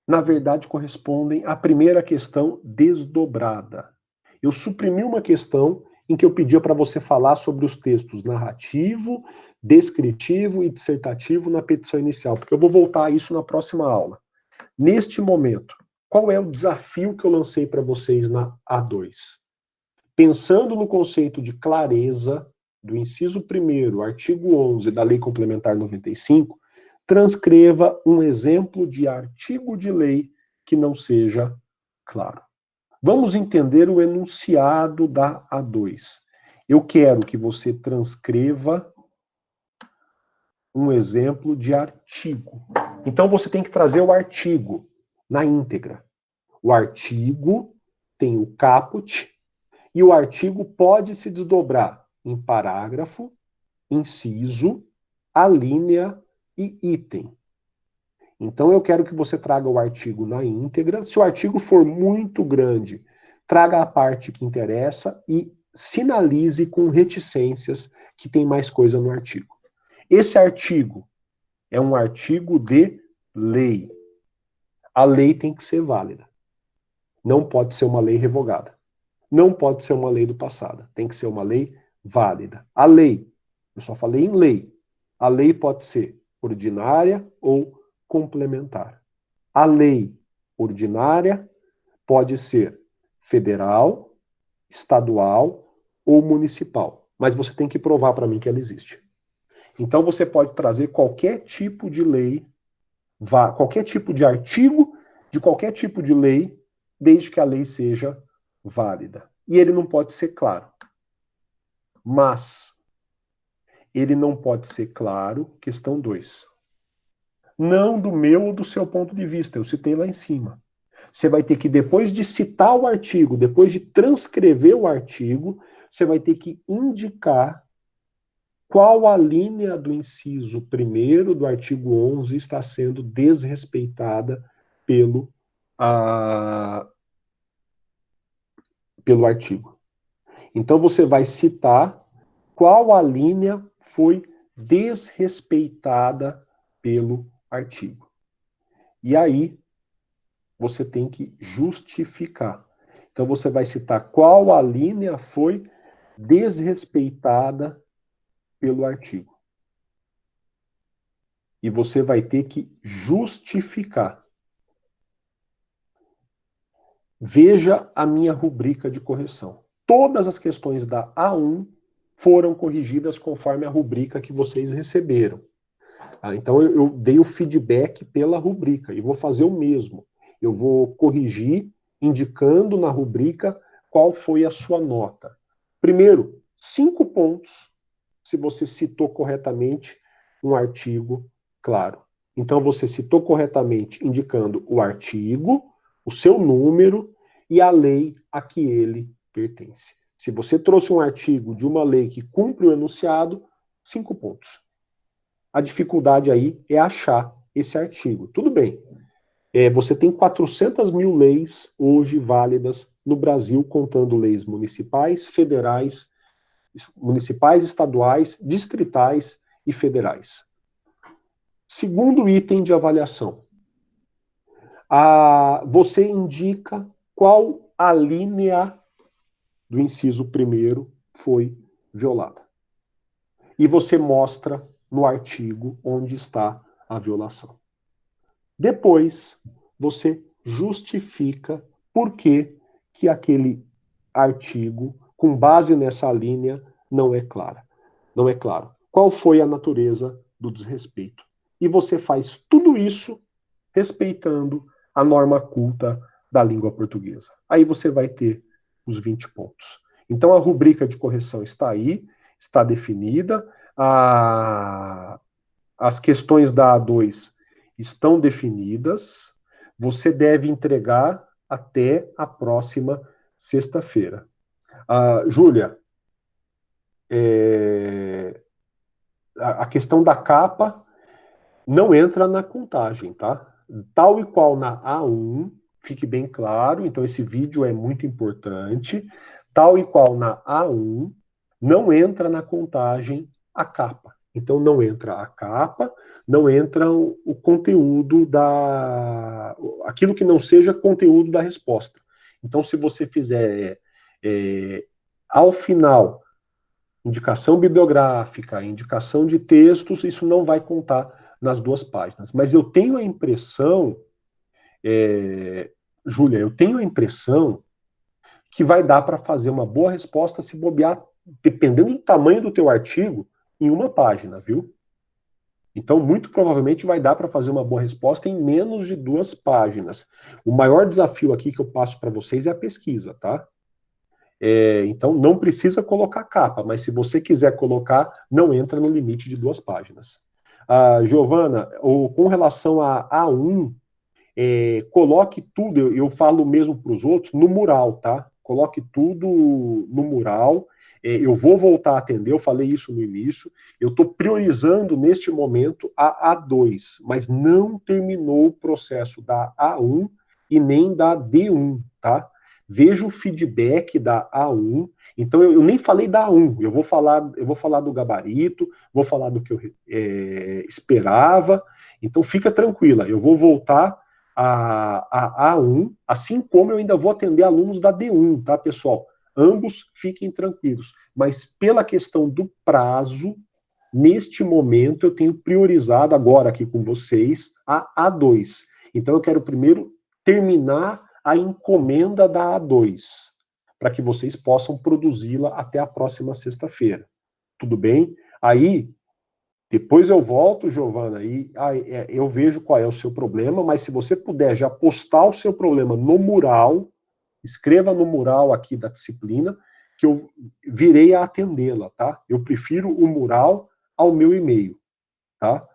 na verdade, correspondem à primeira questão desdobrada. Eu suprimi uma questão em que eu pedia para você falar sobre os textos narrativo, descritivo e dissertativo na petição inicial, porque eu vou voltar a isso na próxima aula. Neste momento, qual é o desafio que eu lancei para vocês na A2? Pensando no conceito de clareza do inciso 1º, artigo 11 da Lei Complementar 95, transcreva um exemplo de artigo de lei que não seja claro. Vamos entender o enunciado da A2. Eu quero que você transcreva um exemplo de artigo. Então você tem que trazer o artigo na íntegra. O artigo tem o caput e o artigo pode se desdobrar em parágrafo, inciso, alínea e item. Então eu quero que você traga o artigo na íntegra. Se o artigo for muito grande, traga a parte que interessa e sinalize com reticências que tem mais coisa no artigo. Esse artigo é um artigo de lei. A lei tem que ser válida. Não pode ser uma lei revogada. Não pode ser uma lei do passado. Tem que ser uma lei válida. A lei, eu só falei em lei. A lei pode ser ordinária ou complementar. A lei ordinária pode ser federal, estadual ou municipal. Mas você tem que provar para mim que ela existe. Então você pode trazer qualquer tipo de lei, qualquer tipo de artigo, de qualquer tipo de lei, desde que a lei seja válida. E ele não pode ser claro. Mas ele não pode ser claro, questão 2. Não do meu ou do seu ponto de vista, eu citei lá em cima. Você vai ter que, depois de citar o artigo, depois de transcrever o artigo, você vai ter que indicar qual a linha do inciso 1º do artigo 11 está sendo desrespeitada pelo artigo. Então você vai citar qual a linha foi desrespeitada pelo artigo. E aí você tem que justificar. Então você vai citar qual a linha foi desrespeitada pelo artigo. E você vai ter que justificar. Veja a minha rubrica de correção. Todas as questões da A1 foram corrigidas conforme a rubrica que vocês receberam. Então eu dei o feedback pela rubrica e vou fazer o mesmo. Eu vou corrigir indicando na rubrica qual foi a sua nota. Primeiro, 5 pontos se você citou corretamente um artigo claro. Então você citou corretamente indicando o artigo, o seu número e a lei a que ele pertence. Se você trouxe um artigo de uma lei que cumpre o enunciado, 5 pontos. A dificuldade aí é achar esse artigo. Tudo bem. Você tem 400 mil leis hoje válidas no Brasil, contando leis municipais, federais, estaduais, distritais e federais. Segundo item de avaliação. Você indica qual a linha do inciso 1º foi violada. E você mostra no artigo onde está a violação. Depois, você justifica por que aquele artigo, com base nessa linha, não é clara. Não é claro. Qual foi a natureza do desrespeito? E você faz tudo isso respeitando a norma culta da língua portuguesa. Aí você vai ter os 20 pontos. Então, a rubrica de correção está aí, está definida, as questões da A2 estão definidas, você deve entregar até a próxima sexta-feira. Júlia, a questão da capa não entra na contagem, tá? Tal e qual na A1, fique bem claro, então esse vídeo é muito importante, tal e qual na A1, não entra na contagem a capa. Então não entra a capa, não entra o conteúdo aquilo que não seja conteúdo da resposta. Então se você fizer ao final indicação bibliográfica, indicação de textos, isso não vai contar nas 2 páginas. Mas eu tenho a impressão, Júlia, eu tenho a impressão que vai dar para fazer uma boa resposta se bobear, dependendo do tamanho do teu artigo, em 1 página, viu? Então, muito provavelmente vai dar para fazer uma boa resposta em menos de 2 páginas. O maior desafio aqui que eu passo para vocês é a pesquisa, tá? Então, não precisa colocar capa, mas se você quiser colocar, não entra no limite de 2 páginas. Giovana, com relação a A1, coloque tudo, eu falo mesmo para os outros, no mural, tá? Coloque tudo no mural. Eu vou voltar a atender, eu falei isso no início. Eu estou priorizando neste momento a A2, mas não terminou o processo da A1 e nem da D1, tá? Veja o feedback da A1. Então, eu nem falei da A1, eu vou falar do gabarito, vou falar do que eu esperava. Então, fica tranquila, eu vou voltar a A1, assim como eu ainda vou atender alunos da D1, tá, pessoal? Ambos fiquem tranquilos. Mas pela questão do prazo, neste momento eu tenho priorizado agora aqui com vocês a A2. Então, eu quero primeiro terminar a encomenda da A2, para que vocês possam produzi-la até a próxima sexta-feira. Tudo bem? Aí, depois eu volto, Giovana, e eu vejo qual é o seu problema, mas se você puder já postar o seu problema no mural, escreva no mural aqui da disciplina, que eu virei a atendê-la, tá? Eu prefiro o mural ao meu e-mail, tá?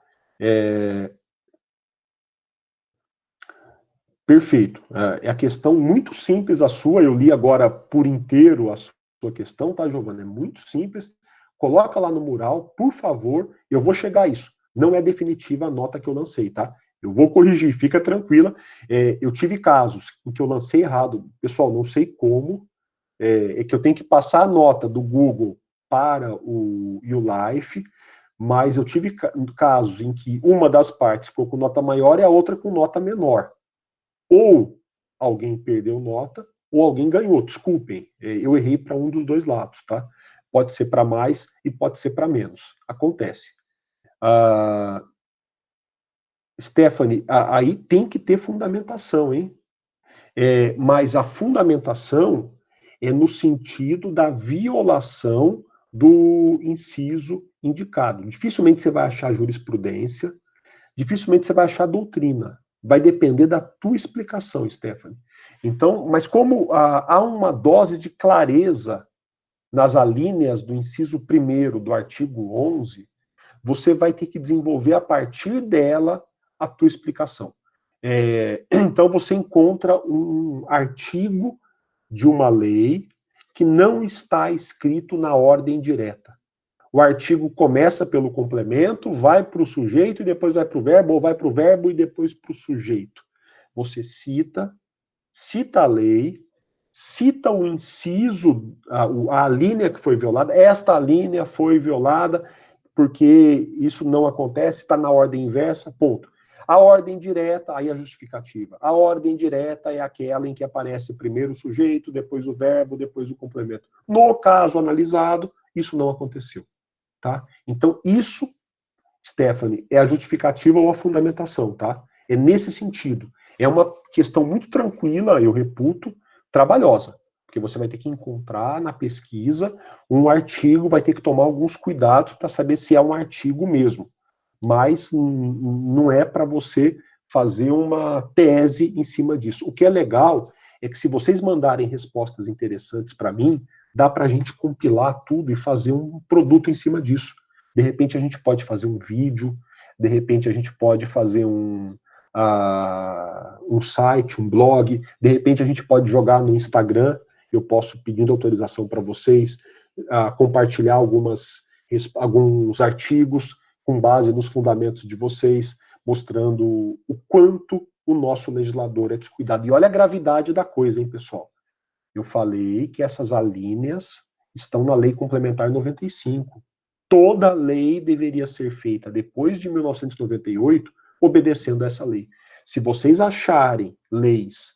Perfeito. É a questão muito simples a sua, eu li agora por inteiro a sua questão, tá, Giovana? É muito simples. Coloca lá no mural, por favor, eu vou chegar a isso. Não é definitiva a nota que eu lancei, tá? Eu vou corrigir, fica tranquila. Eu tive casos em que eu lancei errado. Pessoal, não sei como, que eu tenho que passar a nota do Google para o YouLife, mas eu tive casos em que uma das partes ficou com nota maior e a outra com nota menor. Ou alguém perdeu nota, ou alguém ganhou. Desculpem, eu errei para um dos 2 lados, tá? Pode ser para mais e pode ser para menos. Acontece. Stephanie, aí tem que ter fundamentação, hein? Mas a fundamentação é no sentido da violação do inciso indicado. Dificilmente você vai achar jurisprudência, dificilmente você vai achar doutrina. Vai depender da tua explicação, Stephanie. Então, mas como há uma dose de clareza nas alíneas do inciso 1º do artigo 11, você vai ter que desenvolver a partir dela a tua explicação. Então, você encontra um artigo de uma lei que não está escrito na ordem direta. O artigo começa pelo complemento, vai para o sujeito e depois vai para o verbo, ou vai para o verbo e depois para o sujeito. Você cita a lei, cita o inciso, a linha que foi violada, esta linha foi violada, porque isso não acontece, está na ordem inversa, ponto. A ordem direta, aí a justificativa. A ordem direta é aquela em que aparece primeiro o sujeito, depois o verbo, depois o complemento. No caso analisado, isso não aconteceu. Tá? Então, isso, Stephanie, é a justificativa ou a fundamentação, tá? É nesse sentido. É uma questão muito tranquila, eu reputo, trabalhosa. Porque você vai ter que encontrar na pesquisa um artigo, vai ter que tomar alguns cuidados para saber se é um artigo mesmo. Mas não é para você fazer uma tese em cima disso. O que é legal é que se vocês mandarem respostas interessantes para mim, dá para a gente compilar tudo e fazer um produto em cima disso. De repente a gente pode fazer um vídeo, de repente a gente pode fazer um site, um blog, de repente a gente pode jogar no Instagram, eu posso, pedindo autorização para vocês, compartilhar alguns artigos com base nos fundamentos de vocês, mostrando o quanto o nosso legislador é descuidado. E olha a gravidade da coisa, hein, pessoal? Eu falei que essas alíneas estão na Lei Complementar 95. Toda lei deveria ser feita depois de 1998, obedecendo a essa lei. Se vocês acharem leis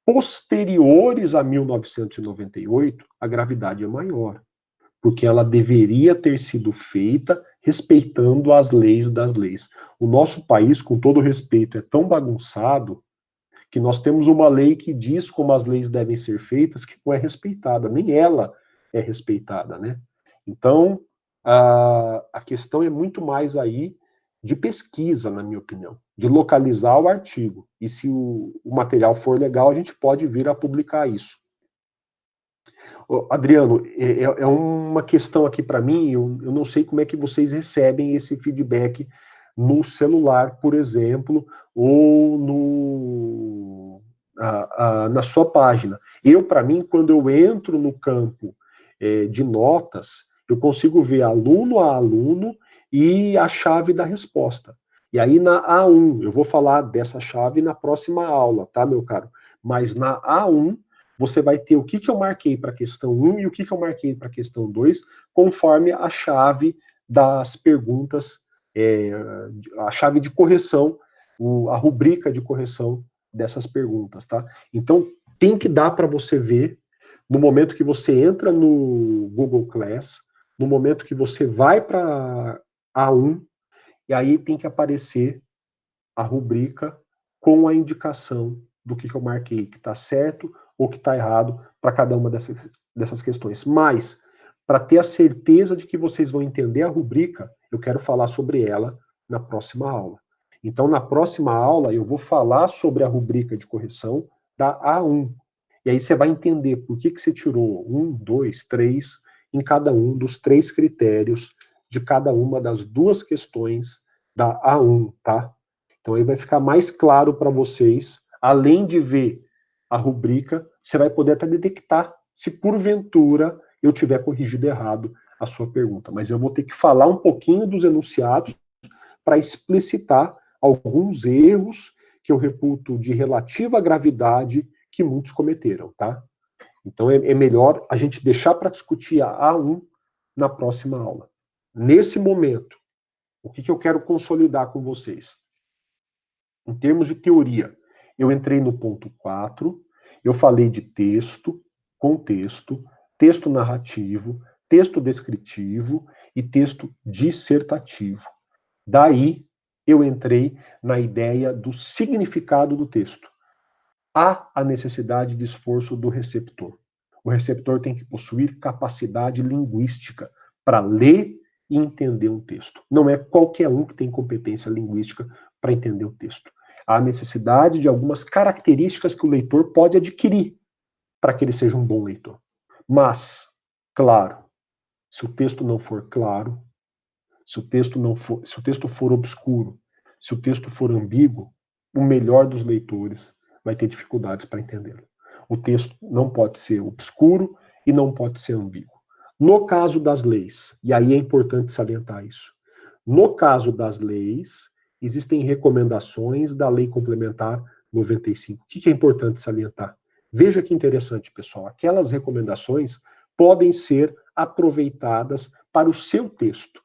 posteriores a 1998, a gravidade é maior, porque ela deveria ter sido feita respeitando as leis das leis. O nosso país, com todo respeito, é tão bagunçado que nós temos uma lei que diz como as leis devem ser feitas, que não é respeitada, nem ela é respeitada, né? Então, a questão é muito mais aí de pesquisa, na minha opinião, de localizar o artigo. E se o material for legal, a gente pode vir a publicar isso. Adriano, é uma questão aqui para mim, eu não sei como é que vocês recebem esse feedback no celular, por exemplo, ou na sua página. Para mim, quando eu entro no campo de notas, eu consigo ver aluno a aluno e a chave da resposta. E aí na A1, eu vou falar dessa chave na próxima aula, tá, meu caro? Mas na A1, você vai ter o que eu marquei para a questão 1 e o que eu marquei para a questão 2, conforme a chave das perguntas, a chave de correção, a rubrica de correção dessas perguntas, tá? Então, tem que dar para você ver, no momento que você entra no Google Class, no momento que você vai para A1, e aí tem que aparecer a rubrica com a indicação do que eu marquei, que está certo ou que está errado para cada uma dessas questões. Mas, para ter a certeza de que vocês vão entender a rubrica, eu quero falar sobre ela na próxima aula. Então, na próxima aula, eu vou falar sobre a rubrica de correção da A1. E aí você vai entender por que você tirou 1, 2, 3 em cada um dos 3 critérios de cada uma das 2 questões da A1, tá? Então aí vai ficar mais claro para vocês, além de ver a rubrica, você vai poder até detectar se porventura eu tiver corrigido errado a sua pergunta. Mas eu vou ter que falar um pouquinho dos enunciados para explicitar alguns erros que eu reputo de relativa gravidade que muitos cometeram, tá? Então é melhor a gente deixar para discutir a A1 na próxima aula. Nesse momento, o que eu quero consolidar com vocês? Em termos de teoria, eu entrei no ponto 4, eu falei de texto, contexto, texto narrativo, texto descritivo e texto dissertativo. Daí, eu entrei na ideia do significado do texto. Há a necessidade de esforço do receptor. O receptor tem que possuir capacidade linguística para ler e entender um texto. Não é qualquer um que tem competência linguística para entender o texto. Há necessidade de algumas características que o leitor pode adquirir para que ele seja um bom leitor. Mas, claro, se o texto não for claro, se o texto for obscuro, se o texto for ambíguo, o melhor dos leitores vai ter dificuldades para entendê-lo. O texto não pode ser obscuro e não pode ser ambíguo. No caso das leis, e aí é importante salientar isso, no caso das leis, existem recomendações da Lei Complementar 95. O que é importante salientar? Veja que interessante, pessoal. Aquelas recomendações podem ser aproveitadas para o seu texto.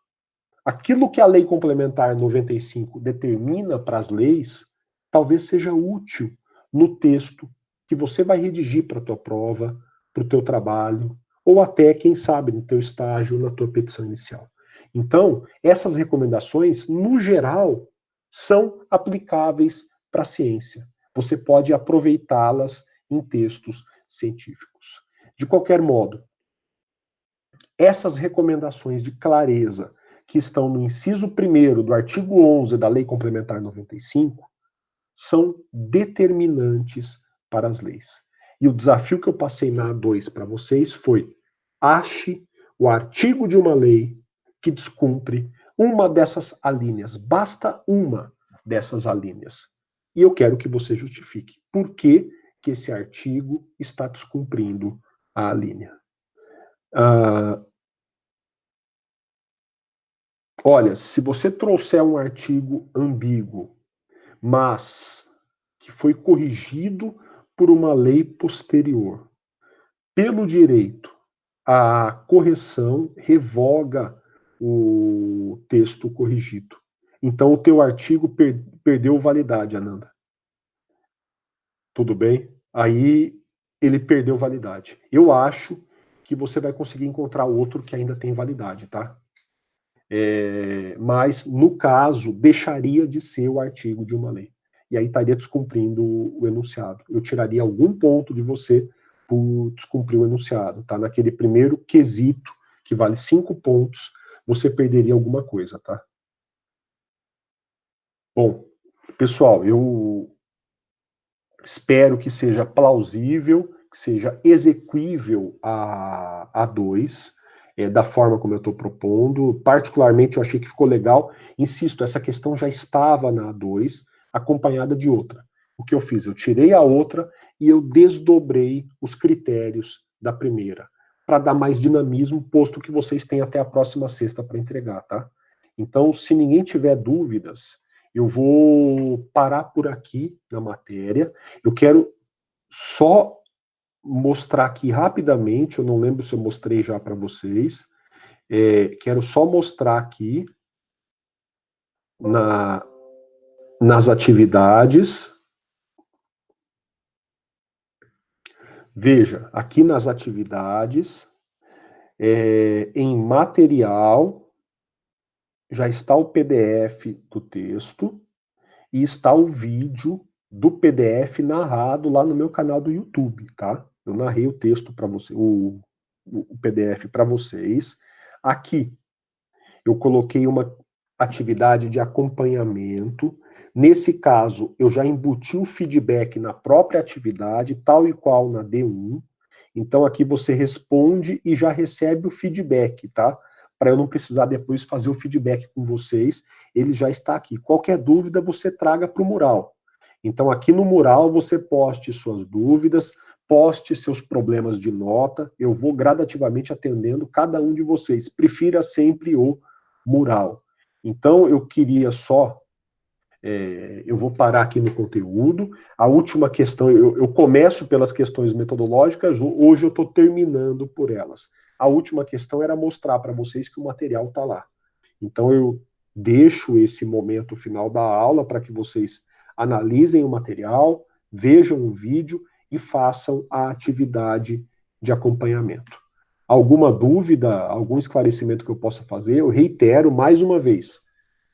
Aquilo que a Lei Complementar 95 determina para as leis, talvez seja útil no texto que você vai redigir para a tua prova, para o teu trabalho, ou até, quem sabe, no teu estágio, na tua petição inicial. Então, essas recomendações, no geral, são aplicáveis para a ciência. Você pode aproveitá-las em textos científicos. De qualquer modo, essas recomendações de clareza que estão no inciso 1º do artigo 11 da Lei Complementar 95 são determinantes para as leis. E o desafio que eu passei na A2 para vocês foi: ache o artigo de uma lei que descumpre uma dessas alíneas. Basta uma dessas alíneas. E eu quero que você justifique por que esse artigo está descumprindo a alínea. Olha, se você trouxer um artigo ambíguo, mas que foi corrigido por uma lei posterior, pelo direito, a correção revoga o texto corrigido. Então, o teu artigo perdeu validade, Ananda. Tudo bem? Aí, ele perdeu validade. Eu acho que você vai conseguir encontrar outro que ainda tem validade, tá? Mas, no caso, deixaria de ser o artigo de uma lei. E aí estaria descumprindo o enunciado. Eu tiraria algum ponto de você por descumprir o enunciado. Tá? Naquele primeiro quesito, que vale 5 pontos, você perderia alguma coisa. Tá? Bom, pessoal, eu espero que seja plausível, que seja exequível a A2, da forma como eu estou propondo. Particularmente, eu achei que ficou legal. Insisto, essa questão já estava na A2, acompanhada de outra. O que eu fiz? Eu tirei a outra e eu desdobrei os critérios da primeira, para dar mais dinamismo, posto que vocês têm até a próxima sexta para entregar, tá? Então, se ninguém tiver dúvidas, eu vou parar por aqui na matéria. Eu quero só mostrar aqui rapidamente, eu não lembro se eu mostrei já para vocês, quero só mostrar aqui nas atividades. Veja, aqui nas atividades, em material, já está o PDF do texto e está o vídeo do PDF narrado lá no meu canal do YouTube, tá? Eu narrei o texto para você, o PDF para vocês. Aqui eu coloquei uma atividade de acompanhamento. Nesse caso, eu já embuti o feedback na própria atividade, tal e qual na D1. Então, aqui você responde e já recebe o feedback, tá? Para eu não precisar depois fazer o feedback com vocês, ele já está aqui. Qualquer dúvida, você traga para o mural. Então, aqui no mural, você poste suas dúvidas, poste seus problemas de nota, eu vou gradativamente atendendo cada um de vocês. Prefira sempre o mural. Então, eu queria só... eu vou parar aqui no conteúdo. A última questão, eu começo pelas questões metodológicas, hoje eu estou terminando por elas. A última questão era mostrar para vocês que o material está lá. Então, eu deixo esse momento final da aula para que vocês analisem o material, vejam o vídeo e façam a atividade de acompanhamento. Alguma dúvida, algum esclarecimento que eu possa fazer, eu reitero mais uma vez,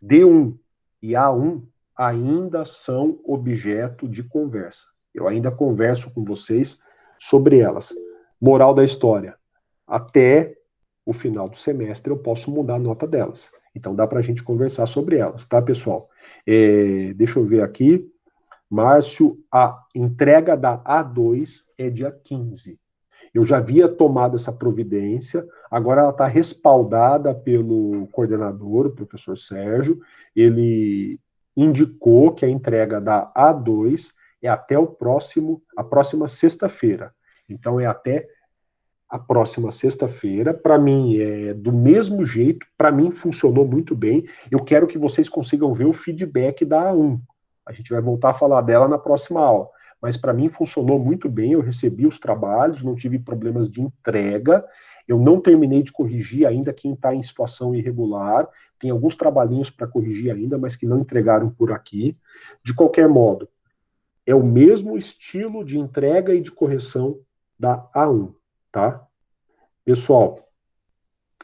D1 e A1 ainda são objeto de conversa. Eu ainda converso com vocês sobre elas. Moral da história, até o final do semestre eu posso mudar a nota delas. Então dá para a gente conversar sobre elas, tá, pessoal? Deixa eu ver aqui. Márcio, a entrega da A2 é dia 15. Eu já havia tomado essa providência, agora ela está respaldada pelo coordenador, o professor Sérgio. Ele indicou que a entrega da A2 é até a próxima sexta-feira. Então, é até a próxima sexta-feira. Para mim, é do mesmo jeito, para mim funcionou muito bem. Eu quero que vocês consigam ver o feedback da A1. A gente vai voltar a falar dela na próxima aula. Mas para mim funcionou muito bem, eu recebi os trabalhos, não tive problemas de entrega, eu não terminei de corrigir ainda quem está em situação irregular, tem alguns trabalhinhos para corrigir ainda, mas que não entregaram por aqui. De qualquer modo, é o mesmo estilo de entrega e de correção da A1, tá? Pessoal,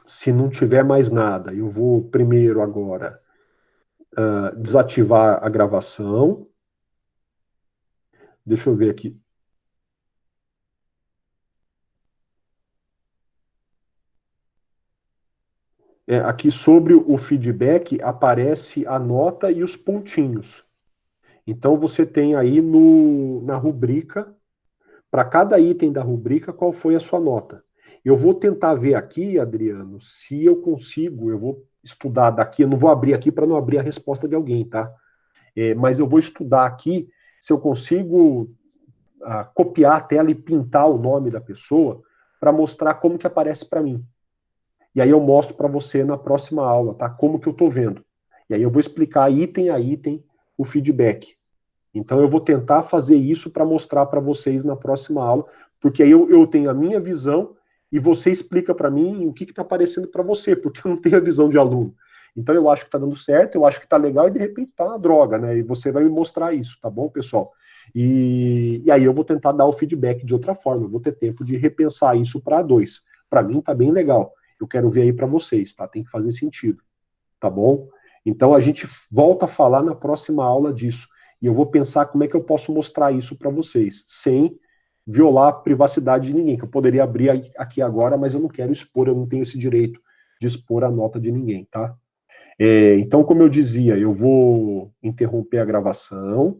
se não tiver mais nada, eu vou primeiro agora desativar a gravação. Deixa eu ver aqui. Aqui sobre o feedback aparece a nota e os pontinhos. Então você tem aí na rubrica, para cada item da rubrica, qual foi a sua nota. Eu vou tentar ver aqui, Adriano, se eu consigo, eu vou estudar daqui, eu não vou abrir aqui para não abrir a resposta de alguém, tá? Mas eu vou estudar aqui se eu consigo copiar a tela e pintar o nome da pessoa para mostrar como que aparece para mim. E aí eu mostro para você na próxima aula, tá? Como que eu estou vendo. E aí eu vou explicar item a item o feedback. Então eu vou tentar fazer isso para mostrar para vocês na próxima aula, porque aí eu tenho a minha visão e você explica para mim o que está aparecendo para você, porque eu não tenho a visão de aluno. Então eu acho que está dando certo, eu acho que está legal e de repente está uma droga, né? E você vai me mostrar isso, tá bom, pessoal? E aí eu vou tentar dar o feedback de outra forma, eu vou ter tempo de repensar isso para A2. Para mim está bem legal. Eu quero ver aí para vocês, tá? Tem que fazer sentido, tá bom? Então a gente volta a falar na próxima aula disso. E eu vou pensar como é que eu posso mostrar isso para vocês, sem violar a privacidade de ninguém, que eu poderia abrir aqui agora, mas eu não quero expor, eu não tenho esse direito de expor a nota de ninguém, tá? Então, como eu dizia, eu vou interromper a gravação.